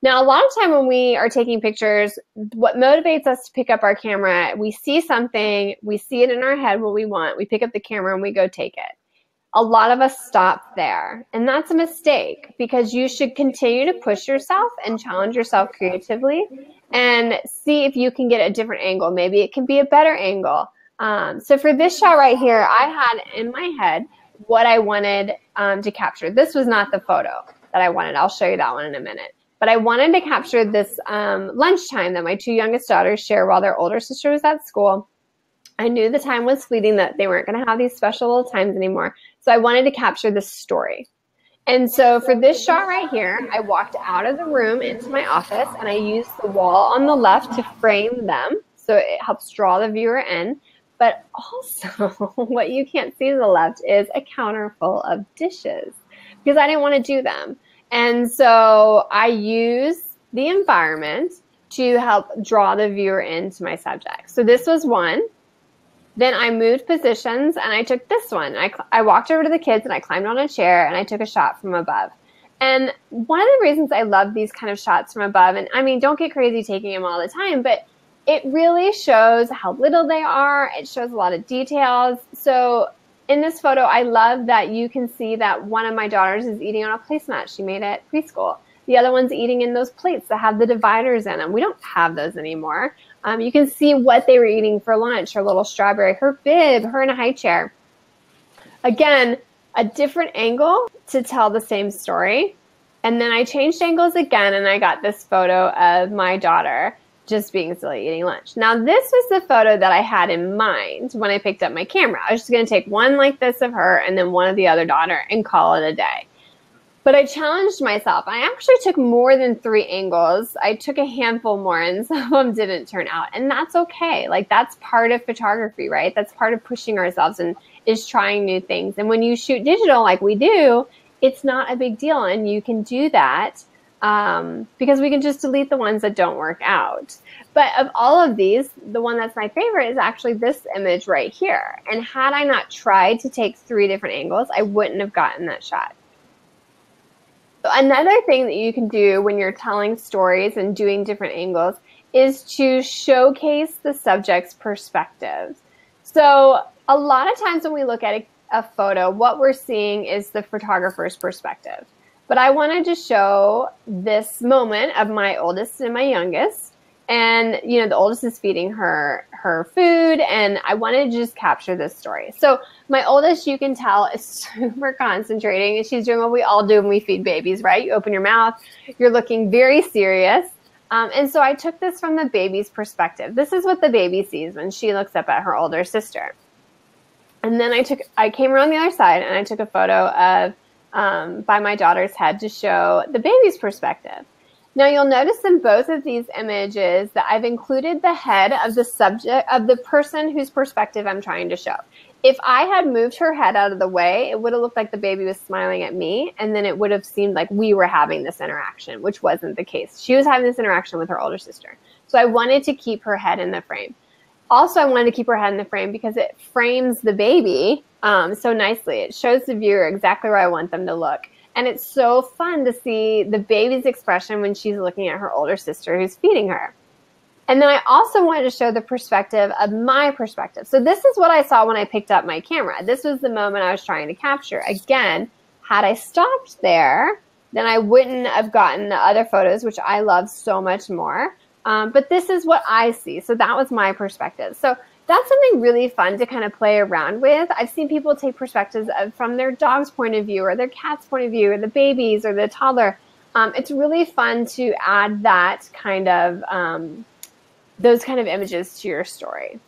Now, a lot of time when we are taking pictures, what motivates us to pick up our camera, we see something, we see it in our head what we want, we pick up the camera and we go take it. A lot of us stop there, and that's a mistake, because you should continue to push yourself and challenge yourself creatively and see if you can get a different angle. Maybe it can be a better angle. So for this shot right here, I had in my head what I wanted to capture. This was not the photo that I wanted. I'll show you that one in a minute. But I wanted to capture this lunchtime that my 2 youngest daughters share while their older sister was at school. I knew the time was fleeting, that they weren't going to have these special little times anymore. So I wanted to capture this story. And so for this shot right here, I walked out of the room into my office, and I used the wall on the left to frame them. So it helps draw the viewer in. But also what you can't see to the left is a counter full of dishes, because I didn't want to do them. And so I use the environment to help draw the viewer into my subject. So this was one. Then I moved positions and I took this one. I walked over to the kids and I climbed on a chair and I took a shot from above. And one of the reasons I love these kind of shots from above, and I mean, don't get crazy taking them all the time, but it really shows how little they are. It shows a lot of details. So in this photo, I love that you can see that one of my daughters is eating on a placemat she made at preschool. The other one's eating in those plates that have the dividers in them. We don't have those anymore. You can see what they were eating for lunch, her little strawberry, her bib, her in a high chair. Again, a different angle to tell the same story. And then I changed angles again, and I got this photo of my daughter just being silly eating lunch. Now, this was the photo that I had in mind when I picked up my camera. I was just going to take one like this of her and then one of the other daughter and call it a day. But I challenged myself. I actually took more than 3 angles. I took a handful more, and some of them didn't turn out. And that's okay. Like, that's part of photography, right? That's part of pushing ourselves and is trying new things. And when you shoot digital like we do, it's not a big deal. And you can do that because we can just delete the ones that don't work out. But of all of these, the one that's my favorite is actually this image right here. And had I not tried to take 3 different angles, I wouldn't have gotten that shot. So another thing that you can do when you're telling stories and doing different angles is to showcase the subject's perspective. So a lot of times when we look at a photo, what we're seeing is the photographer's perspective. But I wanted to show this moment of my oldest and my youngest. And, you know, the oldest is feeding her food, and I wanted to just capture this story. So my oldest, you can tell, is super concentrating, and she's doing what we all do when we feed babies, right? You open your mouth, you're looking very serious. And so I took this from the baby's perspective. This is what the baby sees when she looks up at her older sister. And then I came around the other side, and I took a photo of by my daughter's head to show the baby's perspective. Now you'll notice in both of these images that I've included the head of the subject, of the person whose perspective I'm trying to show. If I had moved her head out of the way, it would have looked like the baby was smiling at me, and then it would have seemed like we were having this interaction, which wasn't the case. She was having this interaction with her older sister. So I wanted to keep her head in the frame. Also, I wanted to keep her head in the frame because it frames the baby so nicely. It shows the viewer exactly where I want them to look. And it's so fun to see the baby's expression when she's looking at her older sister who's feeding her. And then I also wanted to show the perspective of my perspective. So this is what I saw when I picked up my camera. This was the moment I was trying to capture. Again, had I stopped there, then I wouldn't have gotten the other photos, which I love so much more. But this is what I see. So that was my perspective. So that's something really fun to kind of play around with. I've seen people take perspectives from their dog's point of view or their cat's point of view or the baby's or the toddler. It's really fun to add that kind of, those kind of images to your story.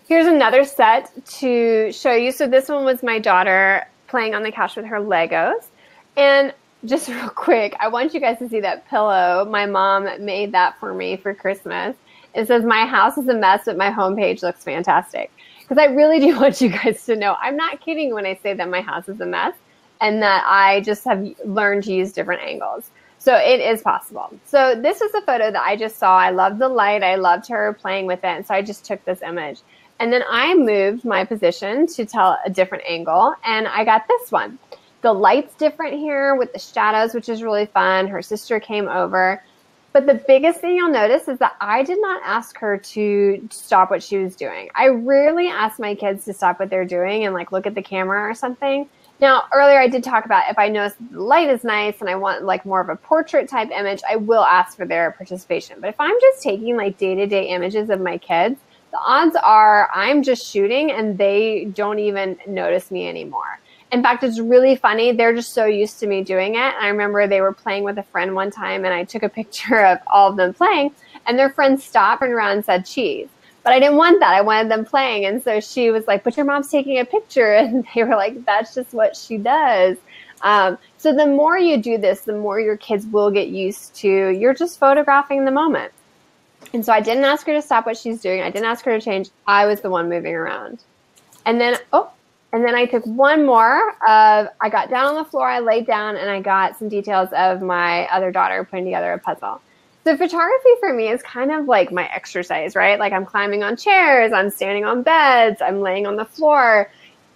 Here's another set to show you. So this one was my daughter playing on the couch with her Legos. And just real quick, I want you guys to see that pillow. My mom made that for me for Christmas. It says, "My house is a mess, but my homepage looks fantastic." Because I really do want you guys to know, I'm not kidding when I say that my house is a mess and that I just have learned to use different angles. So it is possible. So this is a photo that I just saw. I loved the light. I loved her playing with it. And so I just took this image. And then I moved my position to tell a different angle. And I got this one. The light's different here with the shadows, which is really fun. Her sister came over. But the biggest thing you'll notice is that I did not ask her to stop what she was doing. I rarely ask my kids to stop what they're doing and like look at the camera or something. Now, earlier I did talk about if I notice the light is nice and I want like more of a portrait type image, I will ask for their participation. But if I'm just taking like day-to-day images of my kids, the odds are I'm just shooting and they don't even notice me anymore. In fact, it's really funny. They're just so used to me doing it. I remember they were playing with a friend one time and I took a picture of all of them playing and their friend stopped, turned around and said cheese. But I didn't want that. I wanted them playing. And so she was like, "But your mom's taking a picture." And they were like, "That's just what she does." So the more you do this, the more your kids will get used to, you're just photographing the moment. And so I didn't ask her to stop what she's doing. I didn't ask her to change. I was the one moving around. And then, I took one more of, I got down on the floor, I laid down, and I got some details of my other daughter putting together a puzzle. So photography for me is kind of like my exercise, right? Like I'm climbing on chairs, I'm standing on beds, I'm laying on the floor.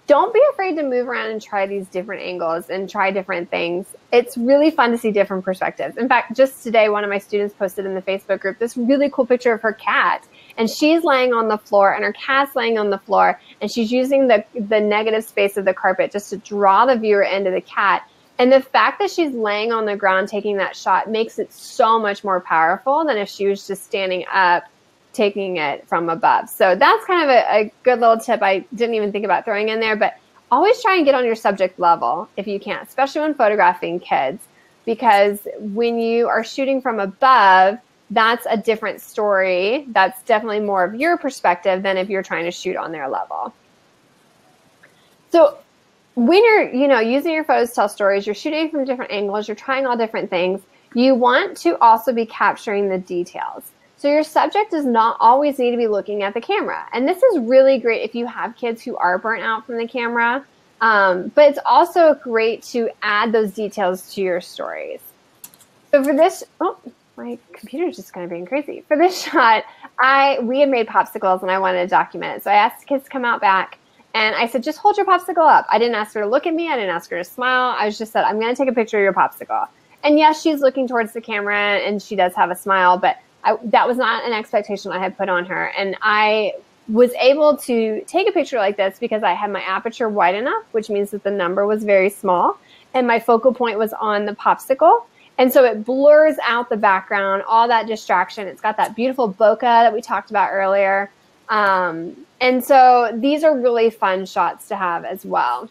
Don't be afraid to move around and try these different angles and try different things. It's really fun to see different perspectives. In fact, just today, one of my students posted in the Facebook group this really cool picture of her cat. And she's laying on the floor and her cat's laying on the floor. And she's using the negative space of the carpet just to draw the viewer into the cat. And the fact that she's laying on the ground taking that shot makes it so much more powerful than if she was just standing up taking it from above. So that's kind of a good little tip I didn't even think about throwing in there, but always try and get on your subject level if you can, especially when photographing kids, because when you are shooting from above, that's a different story. That's definitely more of your perspective than if you're trying to shoot on their level. So when you're, using your photos to tell stories, you're shooting from different angles, you're trying all different things, you want to also be capturing the details. So your subject does not always need to be looking at the camera. And this is really great if you have kids who are burnt out from the camera. But it's also great to add those details to your stories. So for this, my computer's just kind of being crazy. For this shot, we had made popsicles and I wanted to document it. So I asked the kids to come out back and I said, just hold your popsicle up. I didn't ask her to look at me. I didn't ask her to smile. I just said, I'm going to take a picture of your popsicle. And yes, she's looking towards the camera and she does have a smile, but that was not an expectation I had put on her. And I was able to take a picture like this because I had my aperture wide enough, which means that the number was very small and my focal point was on the popsicle. And so it blurs out the background, all that distraction. It's got that beautiful bokeh that we talked about earlier. And so these are really fun shots to have as well.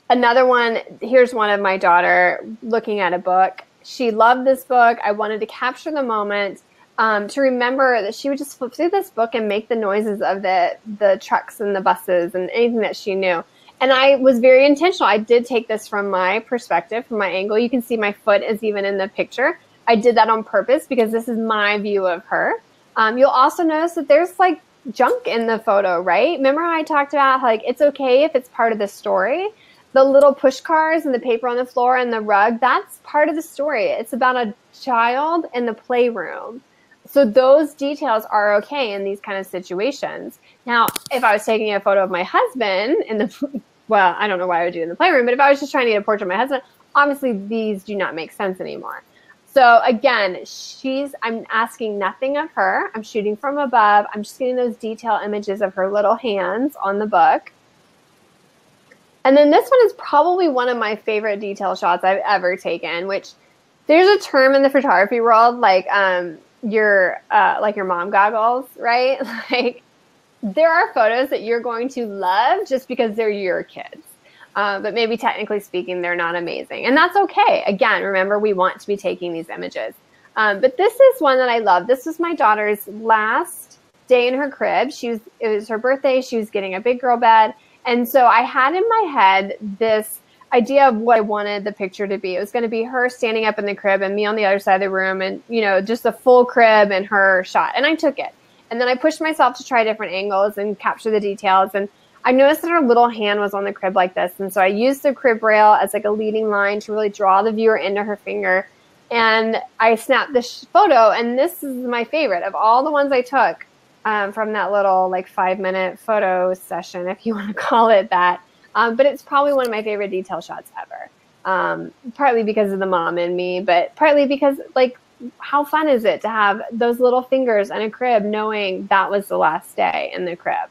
Another one, here's one of my daughter looking at a book. She loved this book. I wanted to capture the moment to remember that she would just flip through this book and make the noises of the trucks and the buses and anything that she knew. And I was very intentional. I did take this from my perspective, from my angle. You can see my foot is even in the picture. I did that on purpose because this is my view of her. You'll also notice that there's like junk in the photo, right? Remember how I talked about like it's okay if it's part of the story? The little push cars and the paper on the floor and the rug, that's part of the story. It's about a child in the playroom. So those details are okay in these kind of situations. Now, if I was taking a photo of my husband in the, well, I don't know why I would do it in the playroom, but if I was just trying to get a portrait of my husband, obviously these do not make sense anymore. So again, I'm asking nothing of her. I'm shooting from above. I'm just getting those detail images of her little hands on the book. And then this one is probably one of my favorite detail shots I've ever taken, which there's a term in the photography world, like your mom goggles, right? Like there are photos that you're going to love just because they're your kids. But maybe technically speaking, they're not amazing. And that's okay. Again, remember, we want to be taking these images. But this is one that I love. This was my daughter's last day in her crib. It was her birthday. She was getting a big girl bed. And so I had in my head this idea of what I wanted the picture to be. It was going to be her standing up in the crib and me on the other side of the room and, you know, just a full crib and her shot. And I took it. And then I pushed myself to try different angles and capture the details. And I noticed that her little hand was on the crib like this. And so I used the crib rail as like a leading line to really draw the viewer into her finger. And I snapped this photo. And this is my favorite of all the ones I took from that little like 5-minute photo session, if you want to call it that. But it's probably one of my favorite detail shots ever. Partly because of the mom in me, but partly because like, how fun is it to have those little fingers in a crib knowing that was the last day in the crib?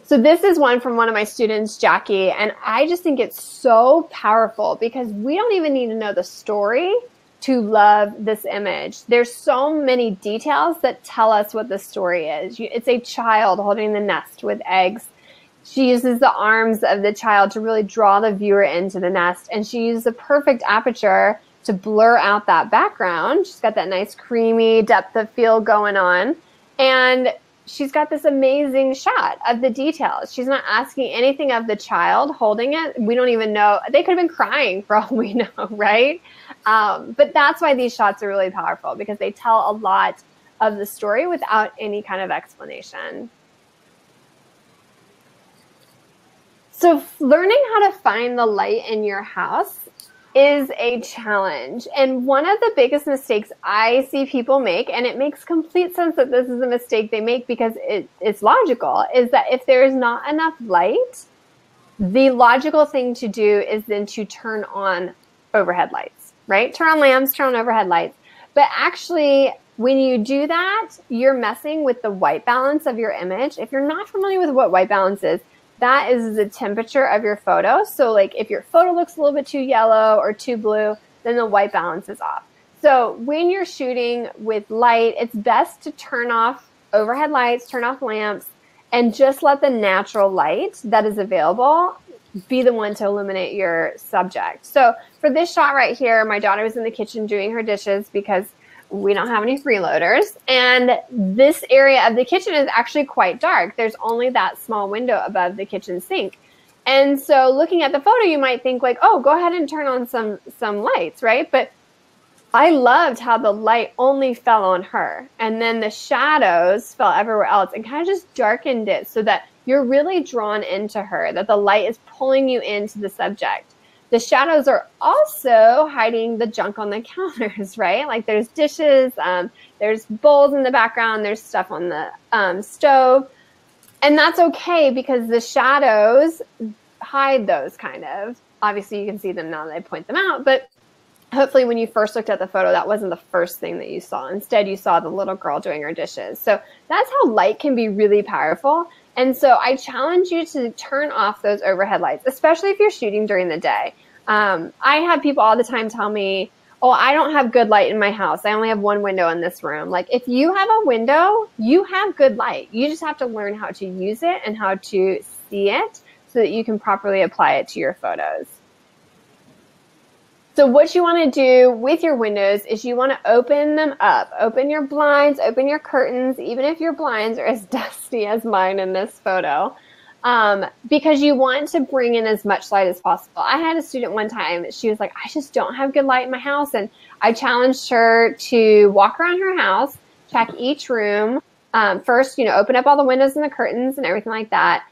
So this is one from one of my students, Jackie, and I just think it's so powerful because we don't even need to know the story to love this image. There's so many details that tell us what the story is. It's a child holding the nest with eggs. She uses the arms of the child to really draw the viewer into the nest, and she uses a perfect aperture to blur out that background. She's got that nice creamy depth of field going on, and she's got this amazing shot of the details. She's not asking anything of the child holding it. We don't even know. They could have been crying for all we know, right? But that's why these shots are really powerful, because they tell a lot of the story without any kind of explanation. So learning how to find the light in your house is a challenge. And one of the biggest mistakes I see people make, and it makes complete sense that this is a mistake they make because it's logical, is that if there is not enough light, the logical thing to do is then to turn on overhead lights, right? Turn on lamps, turn on overhead lights. But actually, when you do that, you're messing with the white balance of your image. If you're not familiar with what white balance is, that is the temperature of your photo. So like if your photo looks a little bit too yellow or too blue, then the white balance is off. So when you're shooting with light, it's best to turn off overhead lights, turn off lamps, and just let the natural light that is available be the one to illuminate your subject. So for this shot right here, my daughter was in the kitchen doing her dishes because we don't have any freeloaders. And this area of the kitchen is actually quite dark. There's only that small window above the kitchen sink. And so looking at the photo, you might think like, oh, go ahead and turn on some lights, right? But I loved how the light only fell on her. And then the shadows fell everywhere else and kind of just darkened it so that you're really drawn into her, that the light is pulling you into the subject. The shadows are also hiding the junk on the counters, right? Like there's dishes, there's bowls in the background, there's stuff on the stove. And that's okay because the shadows hide those kind of. Obviously you can see them now that I point them out, but hopefully when you first looked at the photo, that wasn't the first thing that you saw. Instead, you saw the little girl doing her dishes. So that's how light can be really powerful. And so I challenge you to turn off those overhead lights, especially if you're shooting during the day. I have people all the time tell me, oh, I don't have good light in my house. I only have one window in this room. Like if you have a window, you have good light. You just have to learn how to use it and how to see it so that you can properly apply it to your photos. So what you want to do with your windows is you want to open them up. Open your blinds, open your curtains, even if your blinds are as dusty as mine in this photo, because you want to bring in as much light as possible. I had a student one time, she was like, I just don't have good light in my house. And I challenged her to walk around her house, check each room. First, open up all the windows and the curtains and everything like that.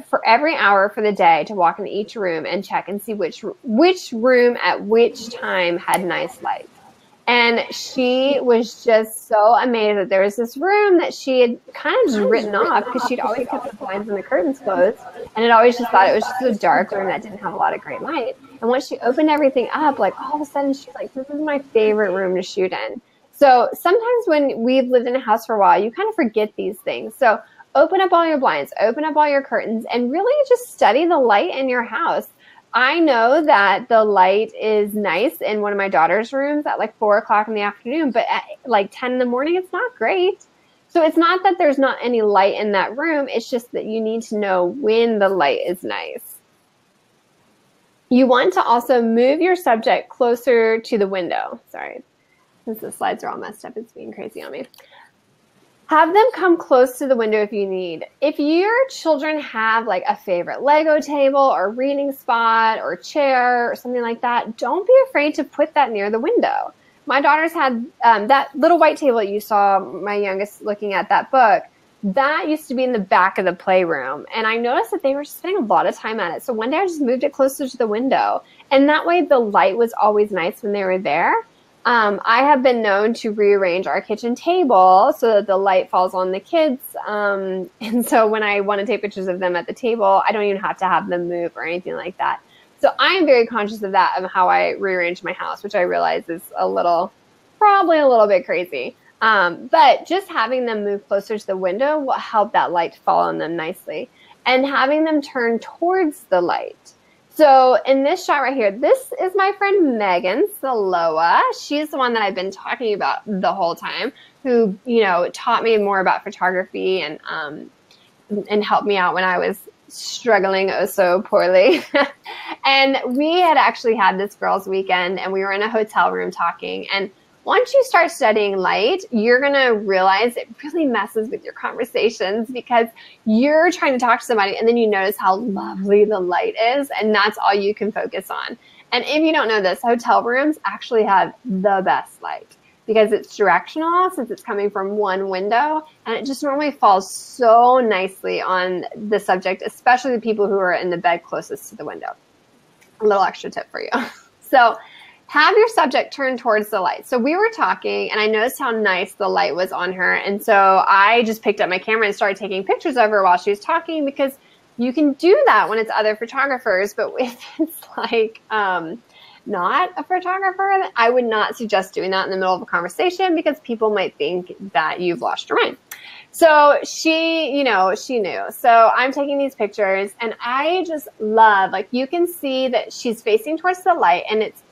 For every hour for the day to walk into each room and check and see which room at which time had nice light. And she was just so amazed that there was this room that she had kind of just written off because she'd always kept the blinds and the curtains closed and had always just thought it was just a dark room that didn't have a lot of great light. And And once she opened everything up, like all of a sudden she's like, this is my favorite room to shoot in. So sometimes when we've lived in a house for a while, you kind of forget these things. So open up all your blinds, open up all your curtains, and really just study the light in your house. I know that the light is nice in one of my daughter's rooms at like 4 o'clock in the afternoon, but at like 10 in the morning, it's not great. So it's not that there's not any light in that room. It's just that you need to know when the light is nice. You want to also move your subject closer to the window. Sorry, since the slides are all messed up, it's being crazy on me. Have them come close to the window if you need. If your children have like a favorite Lego table or reading spot or chair or something like that, don't be afraid to put that near the window. My daughters had that little white table that you saw my youngest looking at that book. That used to be in the back of the playroom. And I noticed that they were spending a lot of time at it. So one day I just moved it closer to the window. And that way the light was always nice when they were there. I have been known to rearrange our kitchen table so that the light falls on the kids. And so when I want to take pictures of them at the table, I don't even have to have them move or anything like that. So I am very conscious of that, of how I rearrange my house, which I realize is probably a little bit crazy. But just having them move closer to the window will help that light fall on them nicely. And having them turn towards the light. So in this shot right here, this is my friend Megan Saloa. She's the one that I've been talking about the whole time, who, taught me more about photography and helped me out when I was struggling oh so poorly. And we had actually had this girls' weekend, and we were in a hotel room talking. And once you start studying light, you're going to realize it really messes with your conversations, because you're trying to talk to somebody and then you notice how lovely the light is, and that's all you can focus on. And if you don't know this, hotel rooms actually have the best light because it's directional, since it's coming from one window, and it just normally falls so nicely on the subject, especially the people who are in the bed closest to the window. A little extra tip for you. So have your subject turn towards the light. So we were talking, and I noticed how nice the light was on her. And so I just picked up my camera and started taking pictures of her while she was talking, because you can do that when it's other photographers. But if it's like not a photographer, I would not suggest doing that in the middle of a conversation, because people might think that you've lost your mind. So she knew. So I'm taking these pictures, and I just love, like, you can see that she's facing towards the light, and it's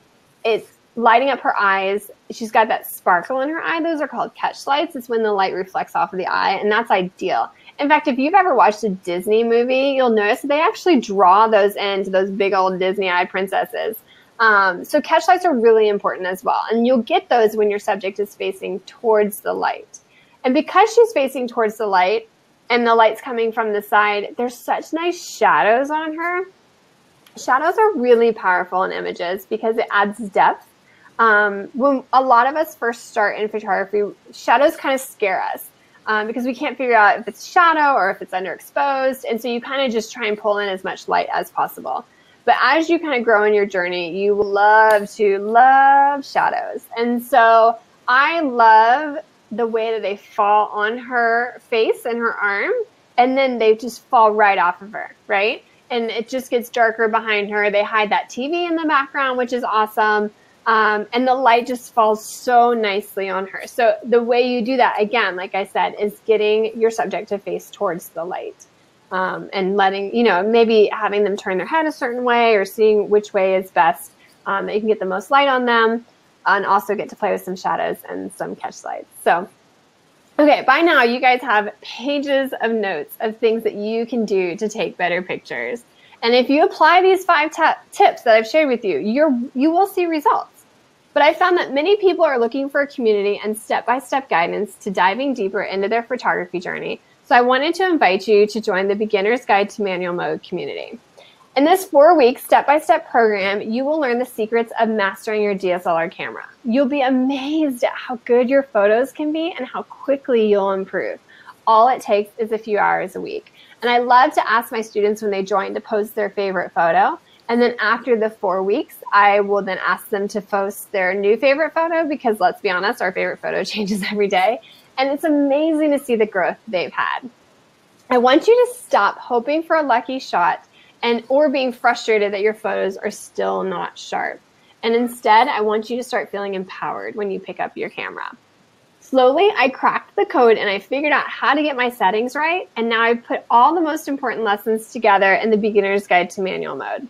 lighting up her eyes. She's got that sparkle in her eye. Those are called catch lights. It's when the light reflects off of the eye, and that's ideal. In fact, if you've ever watched a Disney movie, you'll notice that they actually draw those into those big old Disney-eyed princesses. So catch lights are really important as well, and you'll get those when your subject is facing towards the light. And because she's facing towards the light and the light's coming from the side, there's such nice shadows on her. Shadows are really powerful in images because it adds depth. When a lot of us first start in photography, shadows kind of scare us because we can't figure out if it's shadow or if it's underexposed. And so you kind of just try and pull in as much light as possible. But as you kind of grow in your journey, you will love shadows. And so I love the way that they fall on her face and her arm, and then they just fall right off of her, right? And it just gets darker behind her. They hide that TV in the background, which is awesome. And the light just falls so nicely on her. So the way you do that, again, like I said, is getting your subject to face towards the light. And letting, maybe having them turn their head a certain way, or seeing which way is best, that you can get the most light on them, and also get to play with some shadows and some catch lights. So, okay, by now you guys have pages of notes of things that you can do to take better pictures. And if you apply these 5 tips that I've shared with you, you will see results. But I found that many people are looking for a community and step-by-step guidance to diving deeper into their photography journey. So I wanted to invite you to join the Beginner's Guide to Manual Mode community. In this 4-week step-by-step program, you will learn the secrets of mastering your DSLR camera. You'll be amazed at how good your photos can be and how quickly you'll improve. All it takes is a few hours a week. And I love to ask my students when they join to post their favorite photo. And then after the 4 weeks, I will then ask them to post their new favorite photo, because let's be honest, our favorite photo changes every day. And it's amazing to see the growth they've had. I want you to stop hoping for a lucky shot or being frustrated that your photos are still not sharp. And instead, I want you to start feeling empowered when you pick up your camera. Slowly, I cracked the code and I figured out how to get my settings right. And now I've put all the most important lessons together in the beginner's guide to manual mode.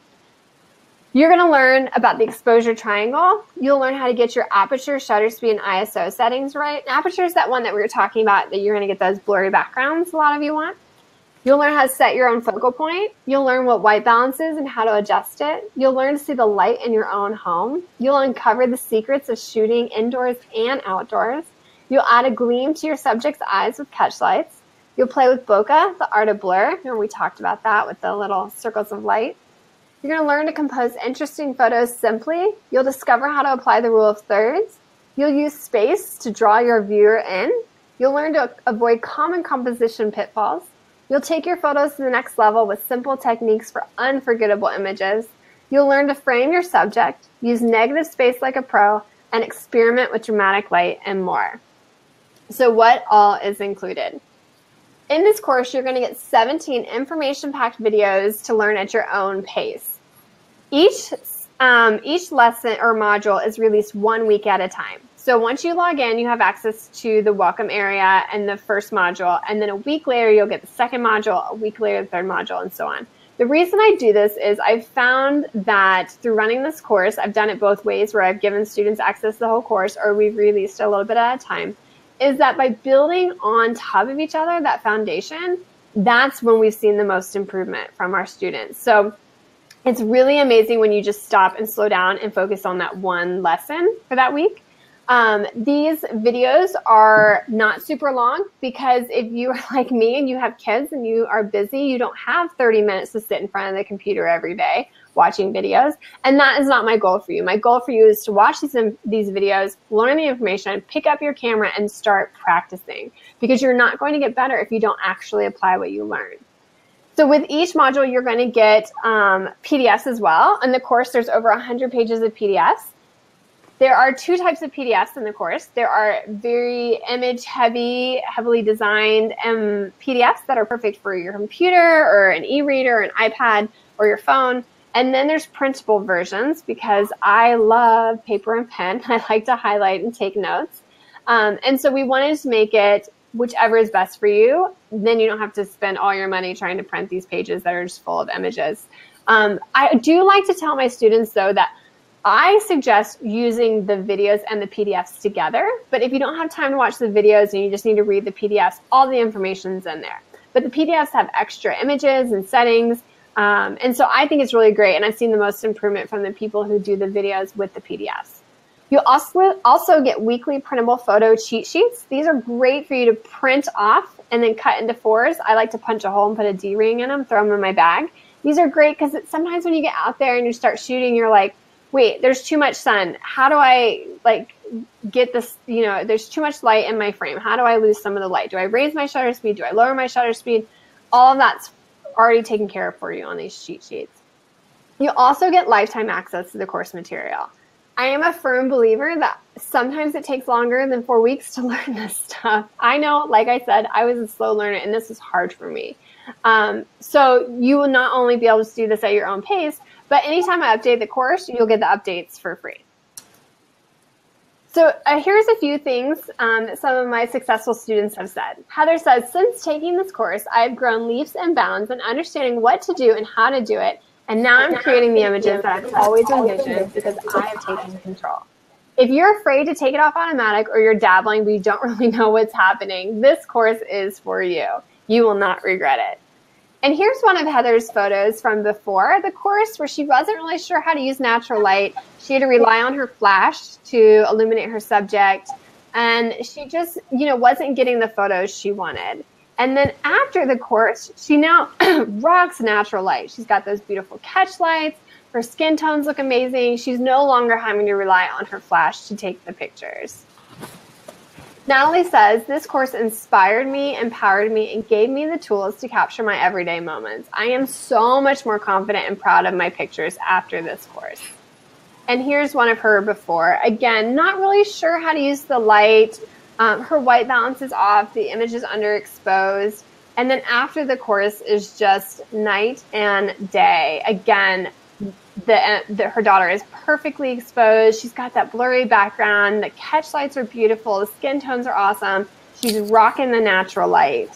You're going to learn about the exposure triangle. You'll learn how to get your aperture, shutter speed, and ISO settings right. Aperture is that one that we were talking about that you're going to get those blurry backgrounds a lot of you want. You'll learn how to set your own focal point. You'll learn what white balance is and how to adjust it. You'll learn to see the light in your own home. You'll uncover the secrets of shooting indoors and outdoors. You'll add a gleam to your subject's eyes with catch lights. You'll play with bokeh, the art of blur. Remember we talked about that with the little circles of light. You're going to learn to compose interesting photos simply. You'll discover how to apply the rule of thirds. You'll use space to draw your viewer in. You'll learn to avoid common composition pitfalls. You'll take your photos to the next level with simple techniques for unforgettable images. You'll learn to frame your subject, use negative space like a pro, and experiment with dramatic light and more. So what all is included? In this course, you're going to get 17 information-packed videos to learn at your own pace. Each lesson or module is released 1 week at a time. So once you log in, you have access to the welcome area and the first module, and then a week later, you'll get the second module, a week later, the third module, and so on. The reason I do this is I've found that through running this course, I've done it both ways where I've given students access to the whole course or we've released a little bit at a time, is that by building on top of each other, that foundation, that's when we've seen the most improvement from our students. So it's really amazing when you just stop and slow down and focus on that one lesson for that week. These videos are not super long because if you are like me and you have kids and you are busy, you don't have 30 minutes to sit in front of the computer every day watching videos. And that is not my goal for you. My goal for you is to watch these videos, learn the information, pick up your camera and start practicing, because you're not going to get better if you don't actually apply what you learn. So with each module, you're going to get PDFs as well. In the course, there's over 100 pages of PDFs. There are two types of PDFs in the course. There are very image-heavy, heavily designed PDFs that are perfect for your computer or an e-reader, or an iPad, or your phone. And then there's printable versions because I love paper and pen. I like to highlight and take notes. And so we wanted to make it whichever is best for you. Then you don't have to spend all your money trying to print these pages that are just full of images. I do like to tell my students, though, that I suggest using the videos and the PDFs together. But if you don't have time to watch the videos and you just need to read the PDFs, all the information's in there. But the PDFs have extra images and settings. And so I think it's really great. And I've seen the most improvement from the people who do the videos with the PDFs. You'll also get weekly printable photo cheat sheets. These are great for you to print off and then cut into fours. I like to punch a hole and put a D-ring in them, throw them in my bag. These are great because sometimes when you get out there and you start shooting, you're like, wait, there's too much sun. How do I get this, there's too much light in my frame. How do I lose some of the light? Do I raise my shutter speed? Do I lower my shutter speed? All of that's already taken care of for you on these cheat sheets. You'll also get lifetime access to the course material. I am a firm believer that sometimes it takes longer than 4 weeks to learn this stuff. I know, like I said, I was a slow learner and this was hard for me. So you will not only be able to do this at your own pace, but anytime I update the course, you'll get the updates for free. So here's a few things that some of my successful students have said. Heather says, since taking this course, I've grown leaps and bounds in understanding what to do and how to do it. And now I'm creating the images that I've always envisioned because I have taken control. If you're afraid to take it off automatic or you're dabbling but you don't really know what's happening, this course is for you. You will not regret it. And here's one of Heather's photos from before the course where she wasn't really sure how to use natural light. She had to rely on her flash to illuminate her subject. And she just, wasn't getting the photos she wanted. And then after the course, she now rocks natural light. She's got those beautiful catch lights. Her skin tones look amazing. She's no longer having to rely on her flash to take the pictures. Natalie says, this course inspired me, empowered me, and gave me the tools to capture my everyday moments. I am so much more confident and proud of my pictures after this course. And here's one of her before. Again, not really sure how to use the light. Her white balance is off. The image is underexposed. And then after the course is just night and day. Again, her daughter is perfectly exposed. She's got that blurry background. The catch lights are beautiful. The skin tones are awesome. She's rocking the natural light.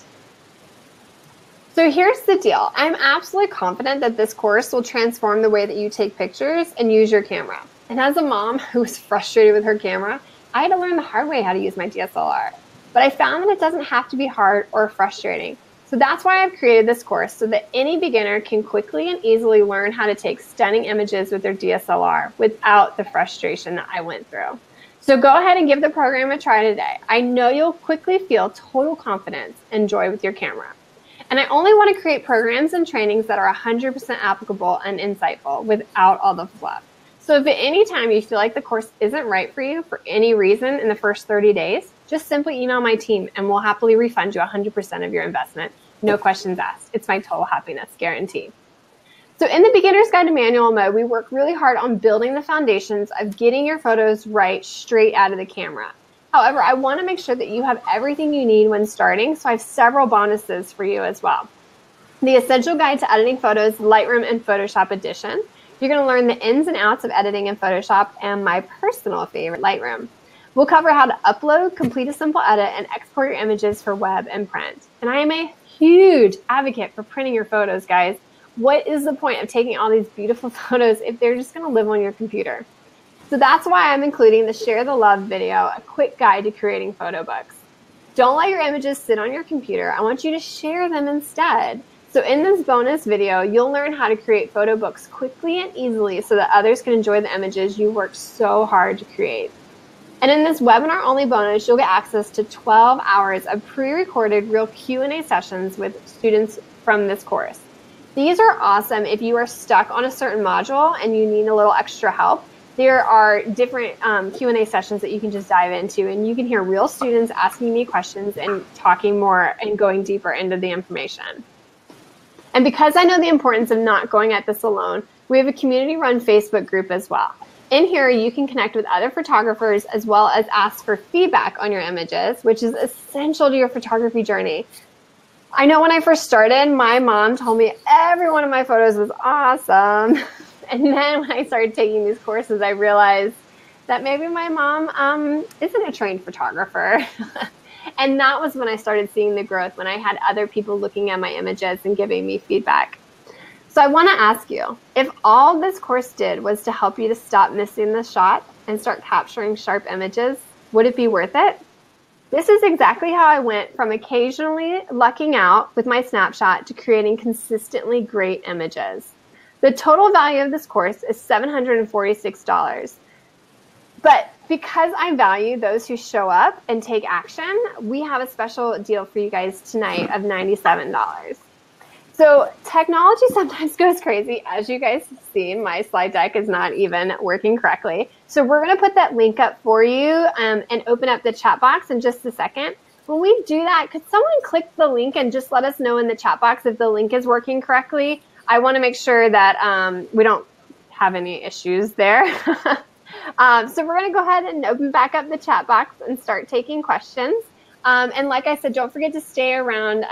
So here's the deal. I'm absolutely confident that this course will transform the way that you take pictures and use your camera. And as a mom who was frustrated with her camera, I had to learn the hard way how to use my DSLR. But I found that it doesn't have to be hard or frustrating. So that's why I've created this course, so that any beginner can quickly and easily learn how to take stunning images with their DSLR without the frustration that I went through. So go ahead and give the program a try today. I know you'll quickly feel total confidence and joy with your camera. And I only want to create programs and trainings that are 100% applicable and insightful without all the fluff. So if at any time you feel like the course isn't right for you for any reason in the first 30 days, just simply email my team and we'll happily refund you 100% of your investment. No questions asked. It's my total happiness guarantee. So in the Beginner's Guide to Manual Mode, we work really hard on building the foundations of getting your photos right straight out of the camera. However, I want to make sure that you have everything you need when starting, so I have several bonuses for you as well. The Essential Guide to Editing Photos, Lightroom and Photoshop Edition. You're going to learn the ins and outs of editing in Photoshop and my personal favorite, Lightroom. We'll cover how to upload, complete a simple edit, and export your images for web and print. And I am a huge advocate for printing your photos, guys. What is the point of taking all these beautiful photos if they're just going to live on your computer? So that's why I'm including the Share the Love video, a quick guide to creating photo books. Don't let your images sit on your computer. I want you to share them instead. So in this bonus video, you'll learn how to create photo books quickly and easily so that others can enjoy the images you worked so hard to create. And in this webinar-only bonus, you'll get access to 12 hours of pre-recorded real Q&A sessions with students from this course. These are awesome if you are stuck on a certain module and you need a little extra help. There are different Q&A sessions that you can just dive into, and you can hear real students asking me questions and talking more and going deeper into the information. And because I know the importance of not going at this alone, we have a community-run Facebook group as well. In here, you can connect with other photographers as well as ask for feedback on your images, which is essential to your photography journey. I know when I first started, my mom told me every one of my photos was awesome. And then when I started taking these courses, I realized that maybe my mom isn't a trained photographer. And that was when I started seeing the growth, when I had other people looking at my images and giving me feedback. So I want to ask you, if all this course did was to help you to stop missing the shot and start capturing sharp images, would it be worth it? This is exactly how I went from occasionally lucking out with my snapshot to creating consistently great images. The total value of this course is $746. But because I value those who show up and take action, we have a special deal for you guys tonight of $97. So technology sometimes goes crazy. As you guys have seen, my slide deck is not even working correctly. So we're going to put that link up for you and open up the chat box in just a second. When we do that, could someone click the link and just let us know in the chat box if the link is working correctly? I want to make sure that we don't have any issues there. So we're going to go ahead and open back up the chat box and start taking questions. And like I said, don't forget to stay around.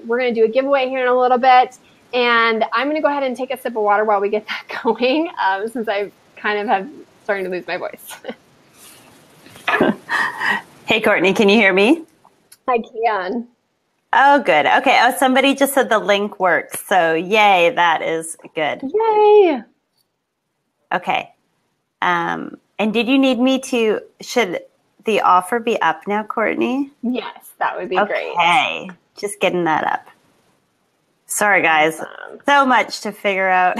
We're going to do a giveaway here in a little bit. And I'm going to go ahead and take a sip of water while we get that going, since I kind of have starting to lose my voice. Hey, Courtney, can you hear me? I can. Oh, good. Okay. Oh, somebody just said the link works. So yay, that is good. Yay. Okay. And did you need me to, should the offer be up now, Courtney? Yes, that would be great. Okay. Just getting that up. Sorry, guys. So much to figure out.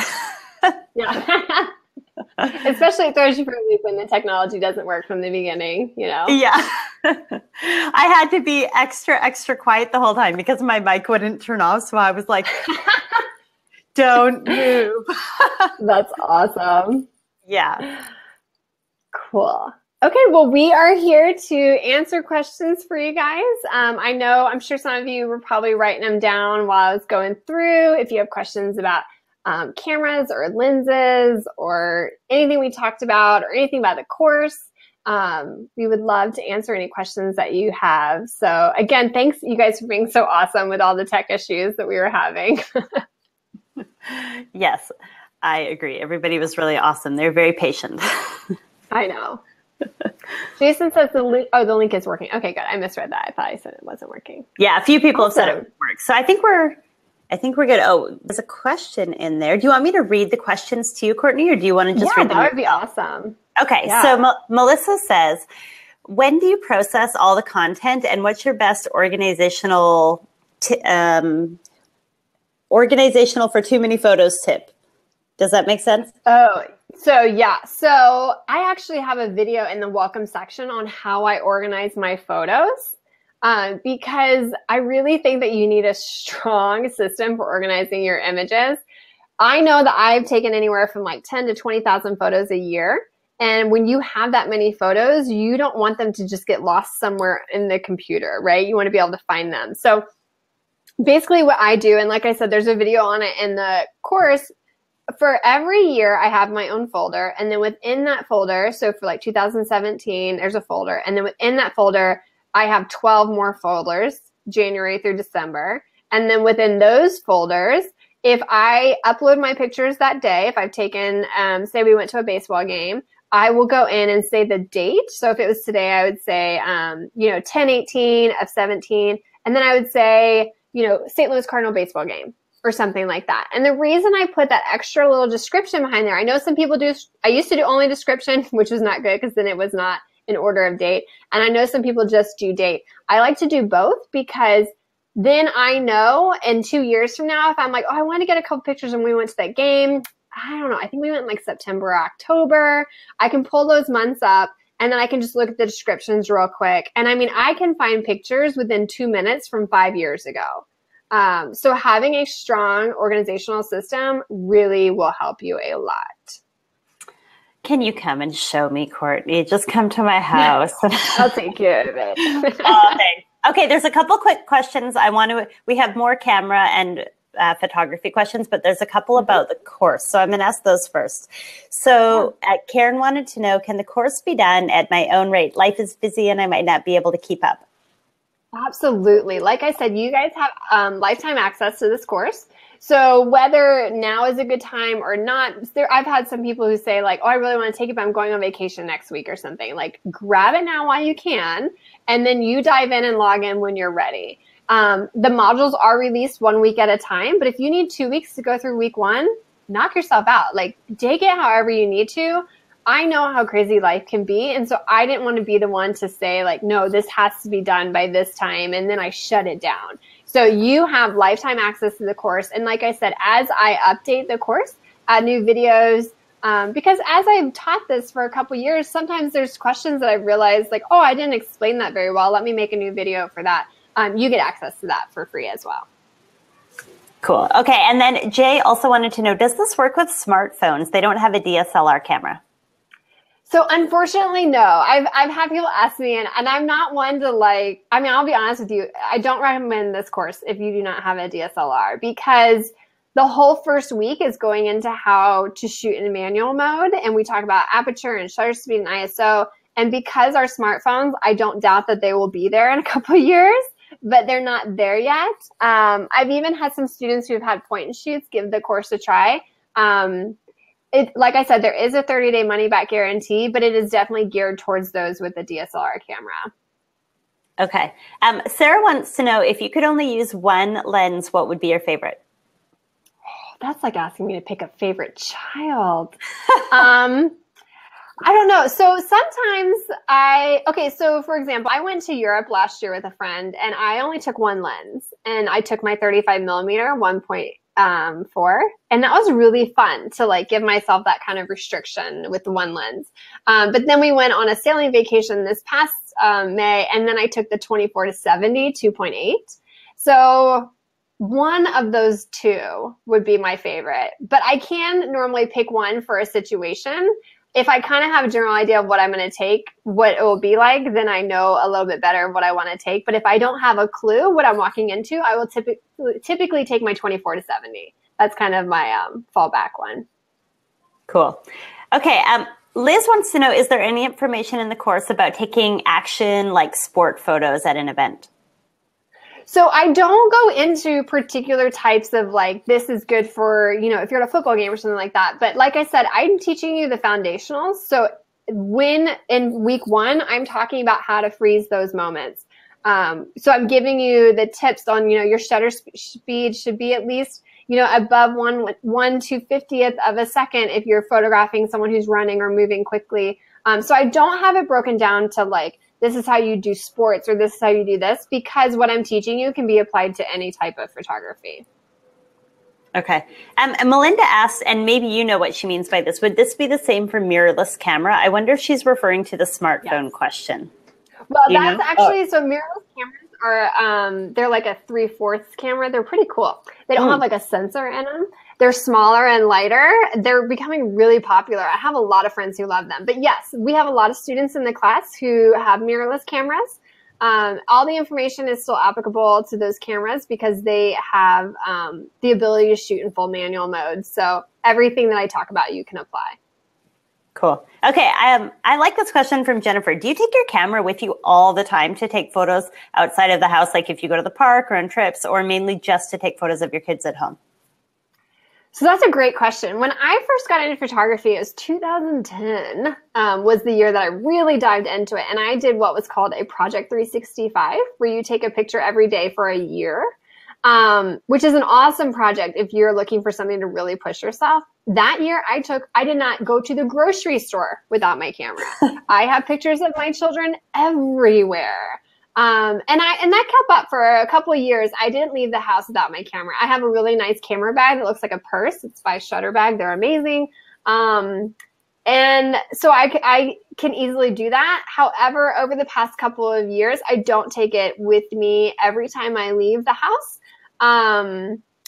Yeah. Especially it throws you for a loop when the technology doesn't work from the beginning, you know? Yeah. I had to be extra quiet the whole time because my mic wouldn't turn off. So I was like, don't move. That's awesome. Yeah. Cool. Okay, well, we are here to answer questions for you guys. I'm sure some of you were probably writing them down while I was going through. If you have questions about cameras or lenses or anything we talked about or anything about the course, We would love to answer any questions that you have. So again, thanks you guys for being so awesome with all the tech issues that we were having. Yes, I agree. Everybody was really awesome. They're very patient. I know. Jason says the link is working. Okay, good. I misread that. I thought I said it wasn't working. Yeah, a few people have said it works. So I think we're good. Oh, there's a question in there. Do you want me to read the questions to you, Courtney, or do you want to just read them? That would be awesome. Okay, yeah. So Melissa says, when do you process all the content, and what's your best organizational for too many photos tip? Does that make sense? Oh, so yeah. So I actually have a video in the welcome section on how I organize my photos, because I really think that you need a strong system for organizing your images. I know that I've taken anywhere from like 10 to 20,000 photos a year. And when you have that many photos, you don't want them to just get lost somewhere in the computer, right? You want to be able to find them. So basically what I do, and like I said, there's a video on it in the course. For every year, I have my own folder. And then within that folder, so for like 2017, there's a folder. And then within that folder, I have 12 more folders, January through December. And then within those folders, if I upload my pictures that day, if I've taken, say we went to a baseball game, I will go in and say the date. So if it was today, I would say, 10/18 of 17. And then I would say, St. Louis Cardinal baseball game or something like that. And the reason I put that extra little description behind there, I know some people do, I used to do only description, which was not good because then it was not in order of date. And I know some people just do date. I like to do both because then I know in 2 years from now, if I'm like, oh, I want to get a couple pictures and we went to that game. I don't know. I think we went in like September or October. I can pull those months up and then I can just look at the descriptions real quick. And I mean, I can find pictures within 2 minutes from 5 years ago. So having a strong organizational system really will help you a lot. Can you come and show me, Courtney? Just come to my house. I'll take care of it. Oh, thanks. Okay, there's a couple quick questions. We have more camera and photography questions, but there's a couple about the course. So I'm going to ask those first. So Karen wanted to know, can the course be done at my own rate? Life is busy and I might not be able to keep up. Absolutely. Like I said, you guys have lifetime access to this course. So whether now is a good time or not, I've had some people who say like, oh, I really want to take it, but I'm going on vacation next week or something. Like grab it now while you can, and then you dive in and log in when you're ready. The modules are released 1 week at a time, but if you need 2 weeks to go through week one, knock yourself out. Like take it however you need to. I know how crazy life can be. And so I didn't want to be the one to say like, no, this has to be done by this time. And then I shut it down. So you have lifetime access to the course. And like I said, as I update the course, add new videos, because as I've taught this for a couple years, sometimes there's questions that I've realized like, oh, I didn't explain that very well. Let me make a new video for that. You get access to that for free as well. Cool. Okay. And then Jay also wanted to know, does this work with smartphones? They don't have a DSLR camera. So unfortunately, no. I've had people ask me, and I'm not one to like, I mean, I'll be honest with you. I don't recommend this course if you do not have a DSLR, because the whole first week is going into how to shoot in manual mode. And we talk about aperture and shutter speed and ISO. And because our smartphones, I don't doubt that they will be there in a couple of years, but they're not there yet. I've even had some students who have had point and shoots give the course a try. Like I said, there is a 30-day money-back guarantee, but it is definitely geared towards those with a DSLR camera. Okay. Sarah wants to know, if you could only use one lens, what would be your favorite? Oh, that's like asking me to pick a favorite child. I don't know. So sometimes so for example, I went to Europe last year with a friend and I only took one lens, and I took my 35 millimeter 1.4. And that was really fun to like give myself that kind of restriction with one lens. But then we went on a sailing vacation this past May, and then I took the 24 to 70 2.8. So one of those two would be my favorite, but I can normally pick one for a situation. If I kind of have a general idea of what I'm going to take, what it will be like, then I know a little bit better what I want to take. But if I don't have a clue what I'm walking into, I will typically take my 24 to 70. That's kind of my fallback one. Cool. Okay. Liz wants to know, is there any information in the course about taking action like sport photos at an event? So I don't go into particular types of like, this is good for, if you're at a football game or something like that. But like I said, I'm teaching you the foundationals. So when in week 1, I'm talking about how to freeze those moments. So I'm giving you the tips on, your shutter speed should be at least, above 1/250th of a second if you're photographing someone who's running or moving quickly. So I don't have it broken down to like, this is how you do sports or this is how you do this, because what I'm teaching you can be applied to any type of photography. Okay. And Melinda asks, and maybe you know what she means by this, would this be the same for mirrorless camera? I wonder if she's referring to the smartphone question. Well, that's actually, so mirrorless cameras are, they're like a 3/4 camera. They're pretty cool. They don't have like a sensor in them. They're smaller and lighter. They're becoming really popular. I have a lot of friends who love them. But yes, we have a lot of students in the class who have mirrorless cameras. All the information is still applicable to those cameras because they have the ability to shoot in full manual mode. So everything that I talk about, you can apply. Cool. Okay. I like this question from Jennifer. Do you take your camera with you all the time to take photos outside of the house, like if you go to the park or on trips, or mainly just to take photos of your kids at home? So that's a great question. When I first got into photography, it was 2010 was the year that I really dived into it. And I did what was called a Project 365, where you take a picture every day for a year, which is an awesome project if you're looking for something to really push yourself. That year I did not go to the grocery store without my camera. I have pictures of my children everywhere. And that kept up for a couple of years. I didn't leave the house without my camera. I have a really nice camera bag that looks like a purse. It's by Shutterbag. They're amazing. And so I can easily do that. However, over the past couple of years, I don't take it with me every time I leave the house.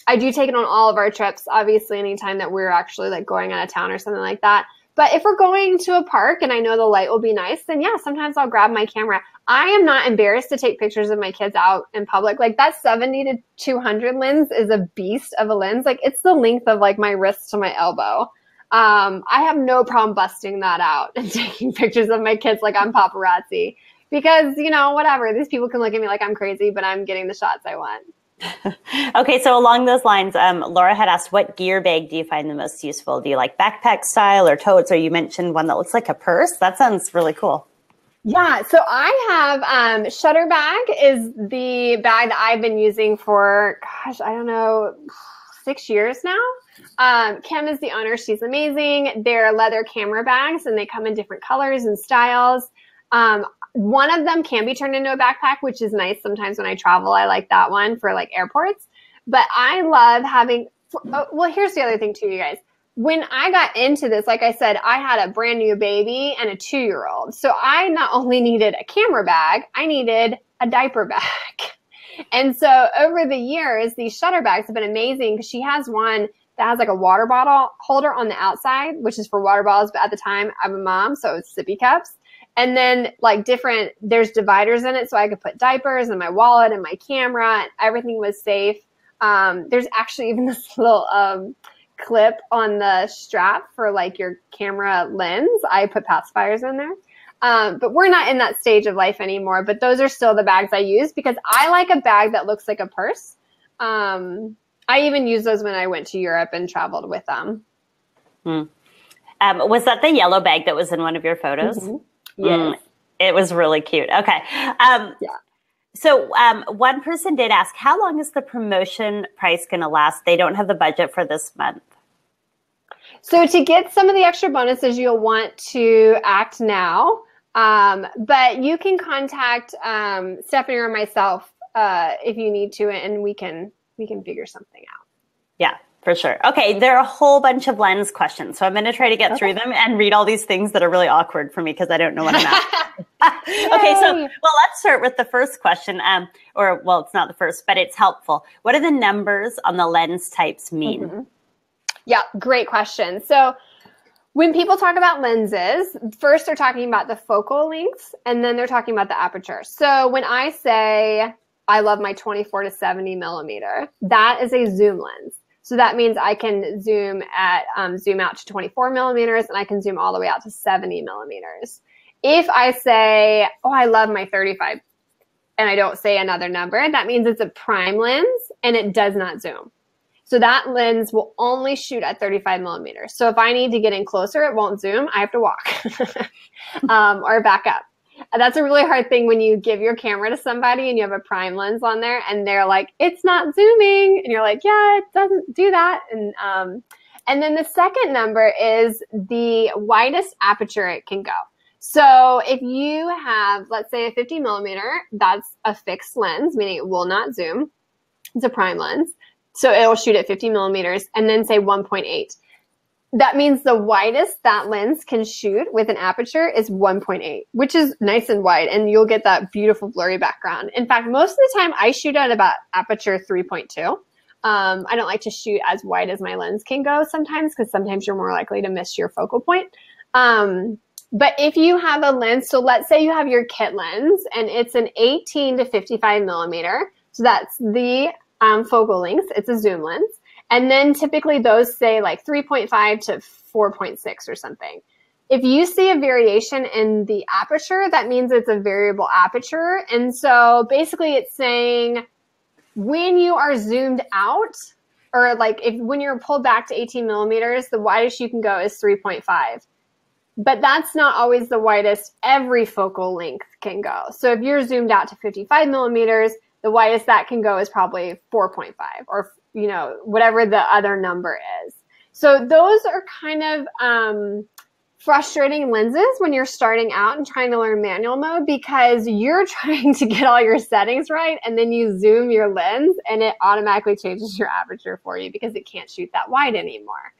I do take it on all of our trips, obviously, anytime that we're actually like going out of town or something like that. But if we're going to a park and I know the light will be nice, then yeah, sometimes I'll grab my camera. I am not embarrassed to take pictures of my kids out in public. Like that 70-200 lens is a beast of a lens. Like it's the length of like my wrist to my elbow. I have no problem busting that out and taking pictures of my kids like I'm paparazzi because, whatever, these people can look at me like I'm crazy, but I'm getting the shots I want. Okay, so along those lines, Laura had asked, what gear bag do you find the most useful? Do you like backpack style or totes? Or you mentioned one that looks like a purse. That sounds really cool. Yeah, so I have Shutterbag is the bag that I've been using for, gosh, I don't know, 6 years now. Kim is the owner. She's amazing. They're leather camera bags, and they come in different colors and styles. One of them can be turned into a backpack, which is nice. Sometimes when I travel, I like that one for like airports. But I love having, well, here's the other thing too, you guys. When I got into this, like I said, I had a brand new baby and a 2-year-old. So I not only needed a camera bag, I needed a diaper bag. And so over the years, these Shutter bags have been amazing because she has one that has like a water bottle holder on the outside, which is for water bottles. But at the time, I'm a mom, so it's sippy cups. And then like there's dividers in it so I could put diapers and my wallet and my camera and everything was safe. There's actually even this little clip on the strap for like your camera lens. I put pacifiers in there. But we're not in that stage of life anymore. But those are still the bags I use because I like a bag that looks like a purse. I even used those when I went to Europe and traveled with them. Was that the yellow bag that was in one of your photos? Mm-hmm. Yes. It was really cute. Okay. Yeah. So one person did ask, how long is the promotion price going to last? They don't have the budget for this month. So to get some of the extra bonuses, you'll want to act now. But you can contact Stephanie or myself if you need to, and we can figure something out. Yeah. For sure. Okay, there are a whole bunch of lens questions, so I'm going to try to get through them and read all these things that are really awkward for me because I don't know what I'm asking. Okay, so let's start with the first question, it's not the first, but it's helpful. What do the numbers on the lens types mean? Mm-hmm. Yeah, great question. So when people talk about lenses, first they're talking about the focal lengths, and then they're talking about the aperture. So when I say I love my 24 to 70 millimeter, that is a zoom lens. So that means I can zoom out to 24 millimeters, and I can zoom all the way out to 70 millimeters. If I say, oh, I love my 35, and I don't say another number, that means it's a prime lens and it does not zoom. So that lens will only shoot at 35 millimeters. So if I need to get in closer, it won't zoom. I have to walk or back up. And that's a really hard thing when you give your camera to somebody and you have a prime lens on there and they're like, it's not zooming. And you're like, yeah, it doesn't do that. And then the second number is the widest aperture it can go. So if you have, let's say, a 50 millimeter, that's a fixed lens, meaning it will not zoom. It's a prime lens. So it will shoot at 50 millimeters, and then say 1.8. That means the widest that lens can shoot with an aperture is 1.8, which is nice and wide, and you'll get that beautiful blurry background. In fact, most of the time I shoot at about aperture 3.2. I don't like to shoot as wide as my lens can go sometimes, because sometimes you're more likely to miss your focal point. But if you have a lens, so let's say you have your kit lens and it's an 18 to 55 millimeter. So that's the focal length. It's a zoom lens. And then typically those say like 3.5 to 4.6 or something. If you see a variation in the aperture, that means it's a variable aperture. And so basically it's saying when you are zoomed out, or like when you're pulled back to 18 millimeters, the widest you can go is 3.5. But that's not always the widest every focal length can go. So if you're zoomed out to 55 millimeters, the widest that can go is probably 4.5 or, whatever the other number is. So those are kind of frustrating lenses when you're starting out and trying to learn manual mode, because you're trying to get all your settings right, and then you zoom your lens and it automatically changes your aperture for you because it can't shoot that wide anymore.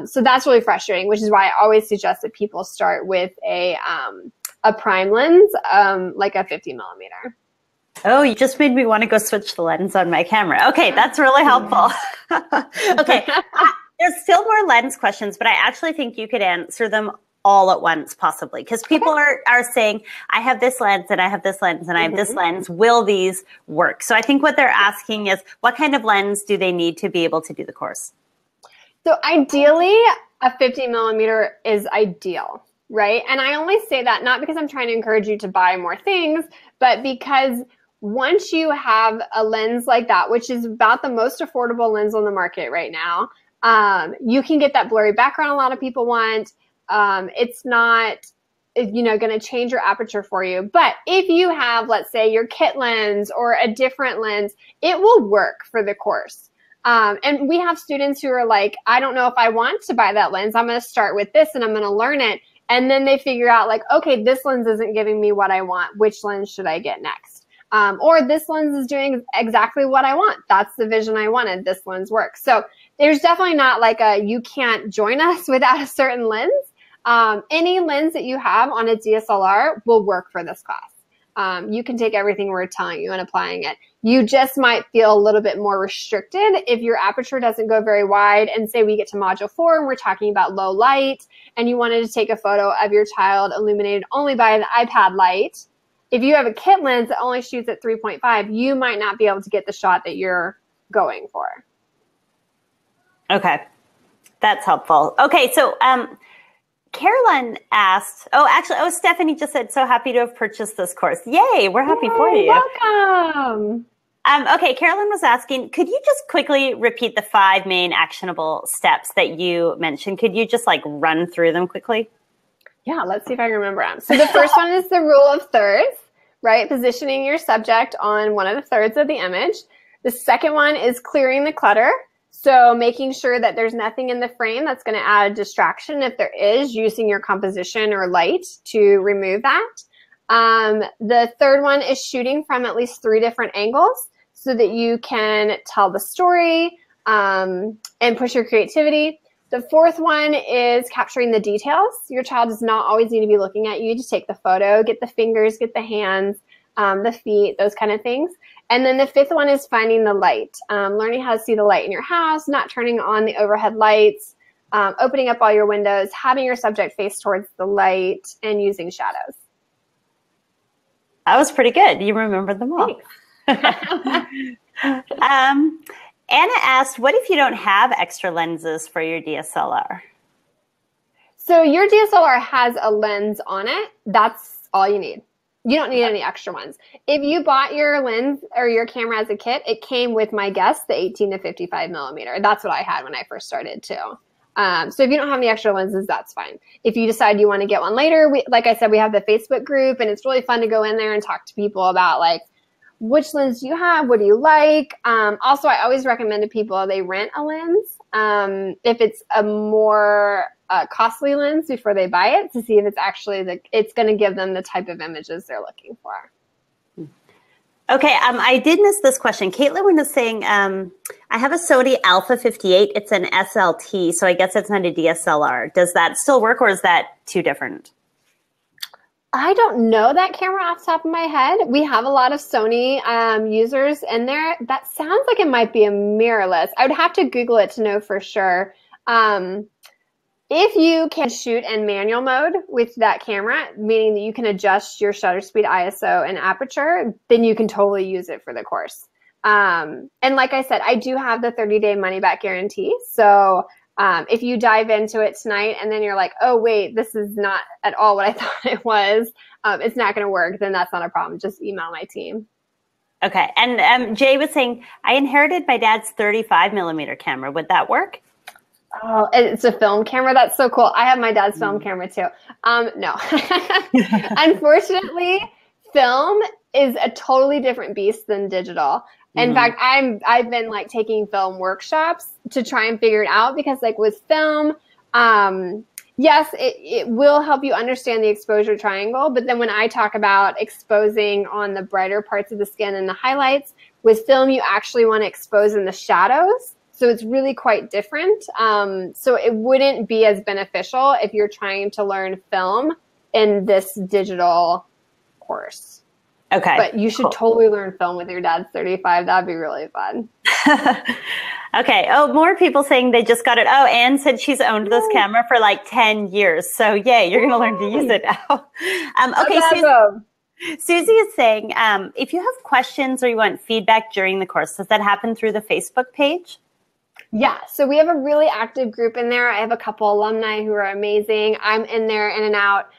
So that's really frustrating, which is why I always suggest that people start with a prime lens, like a 50 millimeter. Oh, you just made me want to go switch the lens on my camera. Okay, that's really helpful. Okay, there's still more lens questions, but I actually think you could answer them all at once, possibly, because people are saying, I have this lens and I have this lens and I have this lens. Will these work? So I think what they're asking is, what kind of lens do they need to be able to do the course? So ideally, a 50 millimeter is ideal, right? And I only say that not because I'm trying to encourage you to buy more things, but because once you have a lens like that, which is about the most affordable lens on the market right now, you can get that blurry background a lot of people want. It's not, going to change your aperture for you. But if you have, let's say, your kit lens or a different lens, it will work for the course. And we have students who are like, I don't know if I want to buy that lens. I'm going to start with this and I'm going to learn it. And then they figure out like, okay, this lens isn't giving me what I want. Which lens should I get next? Or this lens is doing exactly what I want. That's the vision I wanted. This lens works. So there's definitely not like you can't join us without a certain lens. Any lens that you have on a DSLR will work for this class. You can take everything we're telling you and applying it. You just might feel a little bit more restricted if your aperture doesn't go very wide, and say we get to module 4 and we're talking about low light and you wanted to take a photo of your child illuminated only by an iPad light. If you have a kit lens that only shoots at 3.5, you might not be able to get the shot that you're going for. Okay, that's helpful. Okay, so Carolyn asked, Stephanie just said, so happy to have purchased this course. Yay, we're happy for you. Welcome. Okay, Carolyn was asking, could you just quickly repeat the 5 main actionable steps that you mentioned? Could you just run through them quickly? Yeah, let's see if I can remember them. So the first one is the rule of thirds, right? Positioning your subject on one of the thirds of the image. The second one is clearing the clutter. So making sure that there's nothing in the frame that's going to add a distraction. If there is, using your composition or light to remove that. The third one is shooting from at least 3 different angles so that you can tell the story and push your creativity. The fourth one is capturing the details. Your child does not always need to be looking at you to take the photo. Get the fingers, get the hands, the feet, those kind of things. And then the fifth one is finding the light, learning how to see the light in your house, not turning on the overhead lights, opening up all your windows, having your subject face towards the light, and using shadows. That was pretty good. You remembered them all. Anna asked, what if you don't have extra lenses for your DSLR? So your DSLR has a lens on it. That's all you need. You don't need any extra ones. If you bought your lens or your camera as a kit, it came with, my guess, the 18 to 55 millimeter. That's what I had when I first started too. So if you don't have any extra lenses, that's fine. If you decide you want to get one later, like I said, we have the Facebook group, and it's really fun to go in there and talk to people about like, which lens do you have? What do you like? Also, I always recommend to people they rent a lens if it's a more costly lens before they buy it, to see if it's actually it's going to give them the type of images they're looking for. Okay, I did miss this question. Caitlin was saying, I have a Sony Alpha 58. It's an SLT, so I guess it's not a DSLR. Does that still work, or is that too different? I don't know that camera off the top of my head. We have a lot of Sony users in there. That sounds like it might be a mirrorless. I would have to Google it to know for sure. If you can shoot in manual mode with that camera, meaning that you can adjust your shutter speed, ISO, and aperture, then you can totally use it for the course. And like I said, I do have the 30-day money-back guarantee. So if you dive into it tonight and then you're like, oh, wait, this is not at all what I thought it was, it's not going to work, then that's not a problem. Just email my team. Okay. And Jay was saying, I inherited my dad's 35 millimeter camera. Would that work? Oh, it's a film camera. That's so cool. I have my dad's film camera too. No. Unfortunately, film is a totally different beast than digital. In fact, I've been like taking film workshops to try and figure it out, because like with film, yes, it will help you understand the exposure triangle. But then when I talk about exposing on the brighter parts of the skin and the highlights, with film, you actually want to expose in the shadows. So it's really quite different. So it wouldn't be as beneficial if you're trying to learn film in this digital course. Okay. But you should totally learn film with your dad's 35. That'd be really fun. Okay. Oh, more people saying they just got it. Oh, Anne said she's owned this camera for like 10 years. So yay, you're going to learn to use it now. Okay. Susie is saying, if you have questions or you want feedback during the course, does that happen through the Facebook page? Yeah, so we have a really active group in there. I have a couple alumni who are amazing. I'm in there in and out.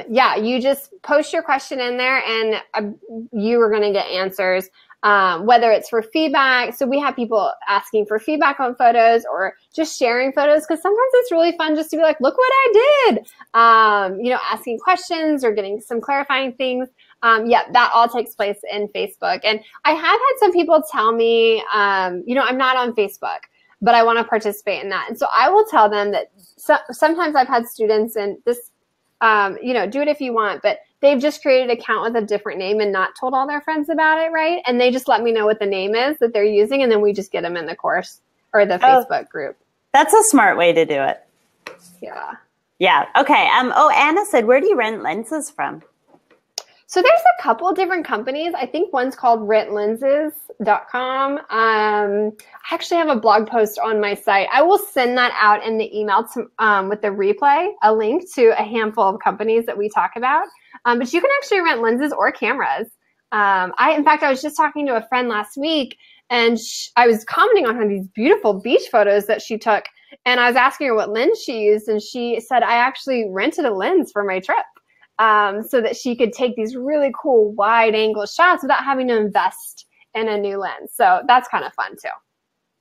Yeah, you just post your question in there and you are going to get answers, whether it's for feedback. So we have people asking for feedback on photos or just sharing photos, because sometimes it's really fun just to be like, look what I did, asking questions or getting some clarifying things. Yeah, that all takes place in Facebook. And I have had some people tell me, I'm not on Facebook, but I want to participate in that. And so I will tell them that sometimes I've had students, and this, do it if you want, but they've just created an account with a different name and not told all their friends about it, right? And they just let me know what the name is that they're using, and then we just get them in the course or the Facebook group. That's a smart way to do it. Yeah. Yeah. Okay. Anna said, where do you rent lenses from? So there's a couple of different companies. I think one's called rentlenses.com. I actually have a blog post on my site. I will send that out in the email with the replay, a link to a handful of companies that we talk about. But you can actually rent lenses or cameras. In fact, I was just talking to a friend last week, and I was commenting on these beautiful beach photos that she took. And I was asking her what lens she used, and she said, I actually rented a lens for my trip. So that she could take these really cool wide angle shots without having to invest in a new lens. So that's kind of fun too.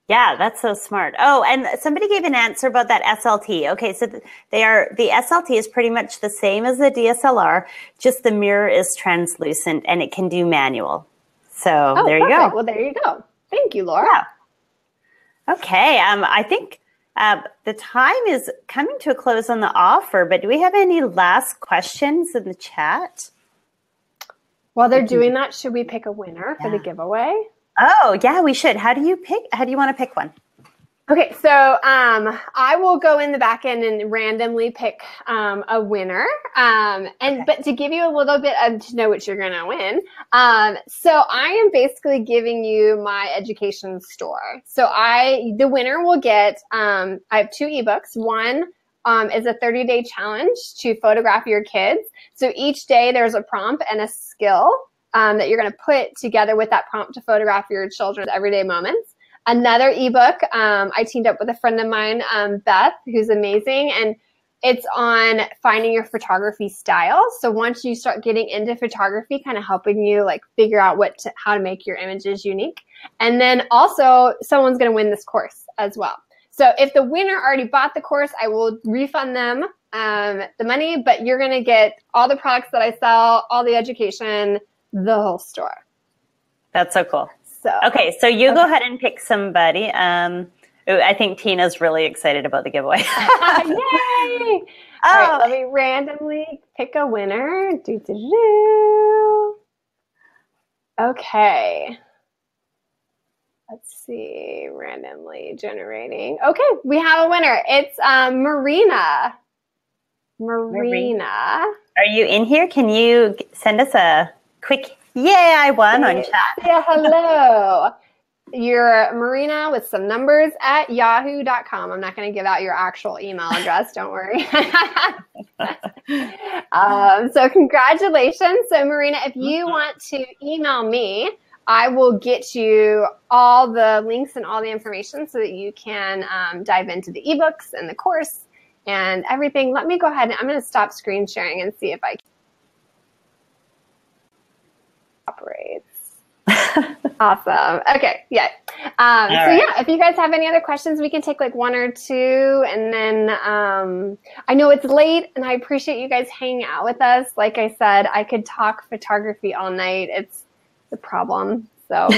Yeah, that's so smart. Oh, and somebody gave an answer about that SLT. Okay, so the SLT is pretty much the same as the DSLR, just the mirror is translucent and it can do manual. So there you go. Well, there you go. Thank you, Laura. Yeah. Okay, I think the time is coming to a close on the offer, but do we have any last questions in the chat? While they're doing that, should we pick a winner for the giveaway? Oh, yeah, we should. How do you want to pick one? Okay, so I will go in the back end and randomly pick a winner. But to give you a little bit to know what you're going to win. So I am basically giving you my education store. So the winner will get, I have 2 ebooks. One is a 30-day challenge to photograph your kids. So each day there's a prompt and a skill that you're going to put together with that prompt to photograph your children's everyday moments. another ebook. I teamed up with a friend of mine, Beth, who's amazing. And it's on finding your photography style. So once you start getting into photography, kind of helping you like figure out how to make your images unique. And then also someone's going to win this course as well. So if the winner already bought the course, I will refund them the money, but you're going to get all the products that I sell, all the education, the whole store. That's so cool. So okay, so you go ahead and pick somebody. I think Tina's really excited about the giveaway. Yay! All right, let me randomly pick a winner. Okay. Let's see, randomly generating. Okay, we have a winner. It's Marina. Marina. Are you in here? Can you send us a quick, yay, I won on chat? Yeah, hello. You're Marina with some numbers at yahoo.com. I'm not going to give out your actual email address. Don't worry. So congratulations. So Marina, if you want to email me, I will get you all the links and all the information so that you can dive into the ebooks and the course and everything. Let me go ahead and I'm going to stop screen sharing and see if I can operate. Awesome. Okay. Yeah. Yeah, if you guys have any other questions, we can take like one or two. And then I know it's late and I appreciate you guys hanging out with us. Like I said, I could talk photography all night. It's the problem. So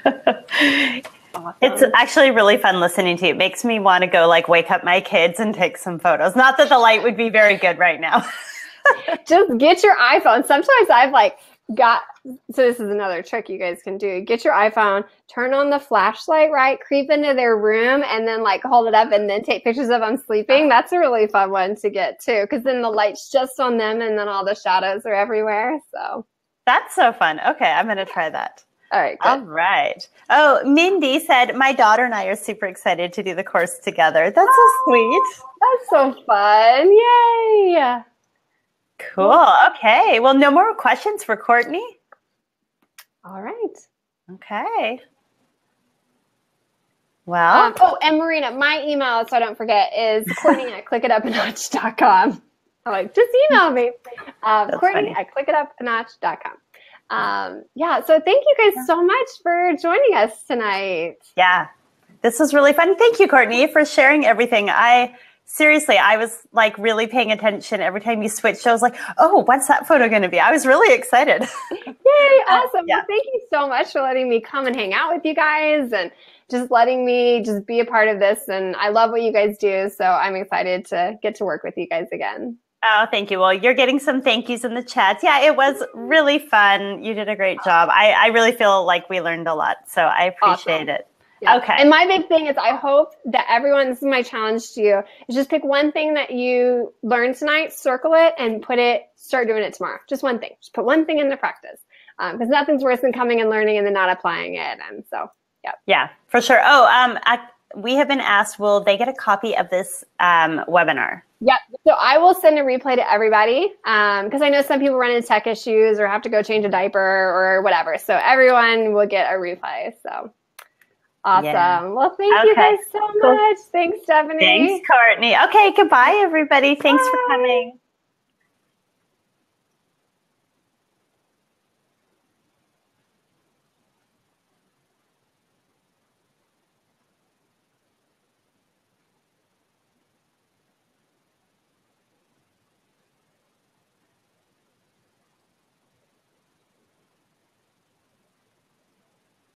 awesome. It's actually really fun listening to you. It makes me want to go like wake up my kids and take some photos. Not that the light would be very good right now. Just get your iPhone. Sometimes I've like so this is another trick you guys can do. Get your iPhone, turn on the flashlight, right? Creep into their room and then like hold it up and then take pictures of them sleeping. That's a really fun one to get too, because then the light's just on them and then all the shadows are everywhere. So that's so fun. Okay, I'm going to try that. All right. Good. All right. Oh, Mindy said, my daughter and I are super excited to do the course together. That's so sweet. That's so fun. Yay. Cool. Okay. Well, no more questions for Courtney? All right. Okay. Well. And Marina, my email, so I don't forget, is Courtney@clickitupannotch.com. I'm like, just email me. Courtney@clickitupannotch.com. Yeah, so thank you guys so much for joining us tonight. Yeah, this was really fun. Thank you, Courtney, for sharing everything. Seriously, I was like really paying attention every time you switched. I was like, oh, what's that photo going to be? I was really excited. Yay, awesome. Yeah. Well, thank you so much for letting me come and hang out with you guys and just letting me just be a part of this. And I love what you guys do. So I'm excited to get to work with you guys again. Oh, thank you. Well, you're getting some thank yous in the chat. Yeah, it was really fun. You did a great job. I really feel like we learned a lot. So I appreciate it. Yeah. Okay. And my big thing is I hope that everyone, this is my challenge to you, is just pick one thing that you learned tonight, circle it, and start doing it tomorrow. Just one thing. Just put one thing into practice. Because nothing's worse than coming and learning and then not applying it. And so, yeah. Yeah, for sure. Oh, we have been asked, will they get a copy of this webinar? Yeah. So I will send a replay to everybody because I know some people run into tech issues or have to go change a diaper or whatever. So everyone will get a replay. So. Awesome. Yeah. Well, thank you guys so much. Thanks, Stephanie. Thanks, Courtney. Okay, goodbye, everybody. Thanks for coming.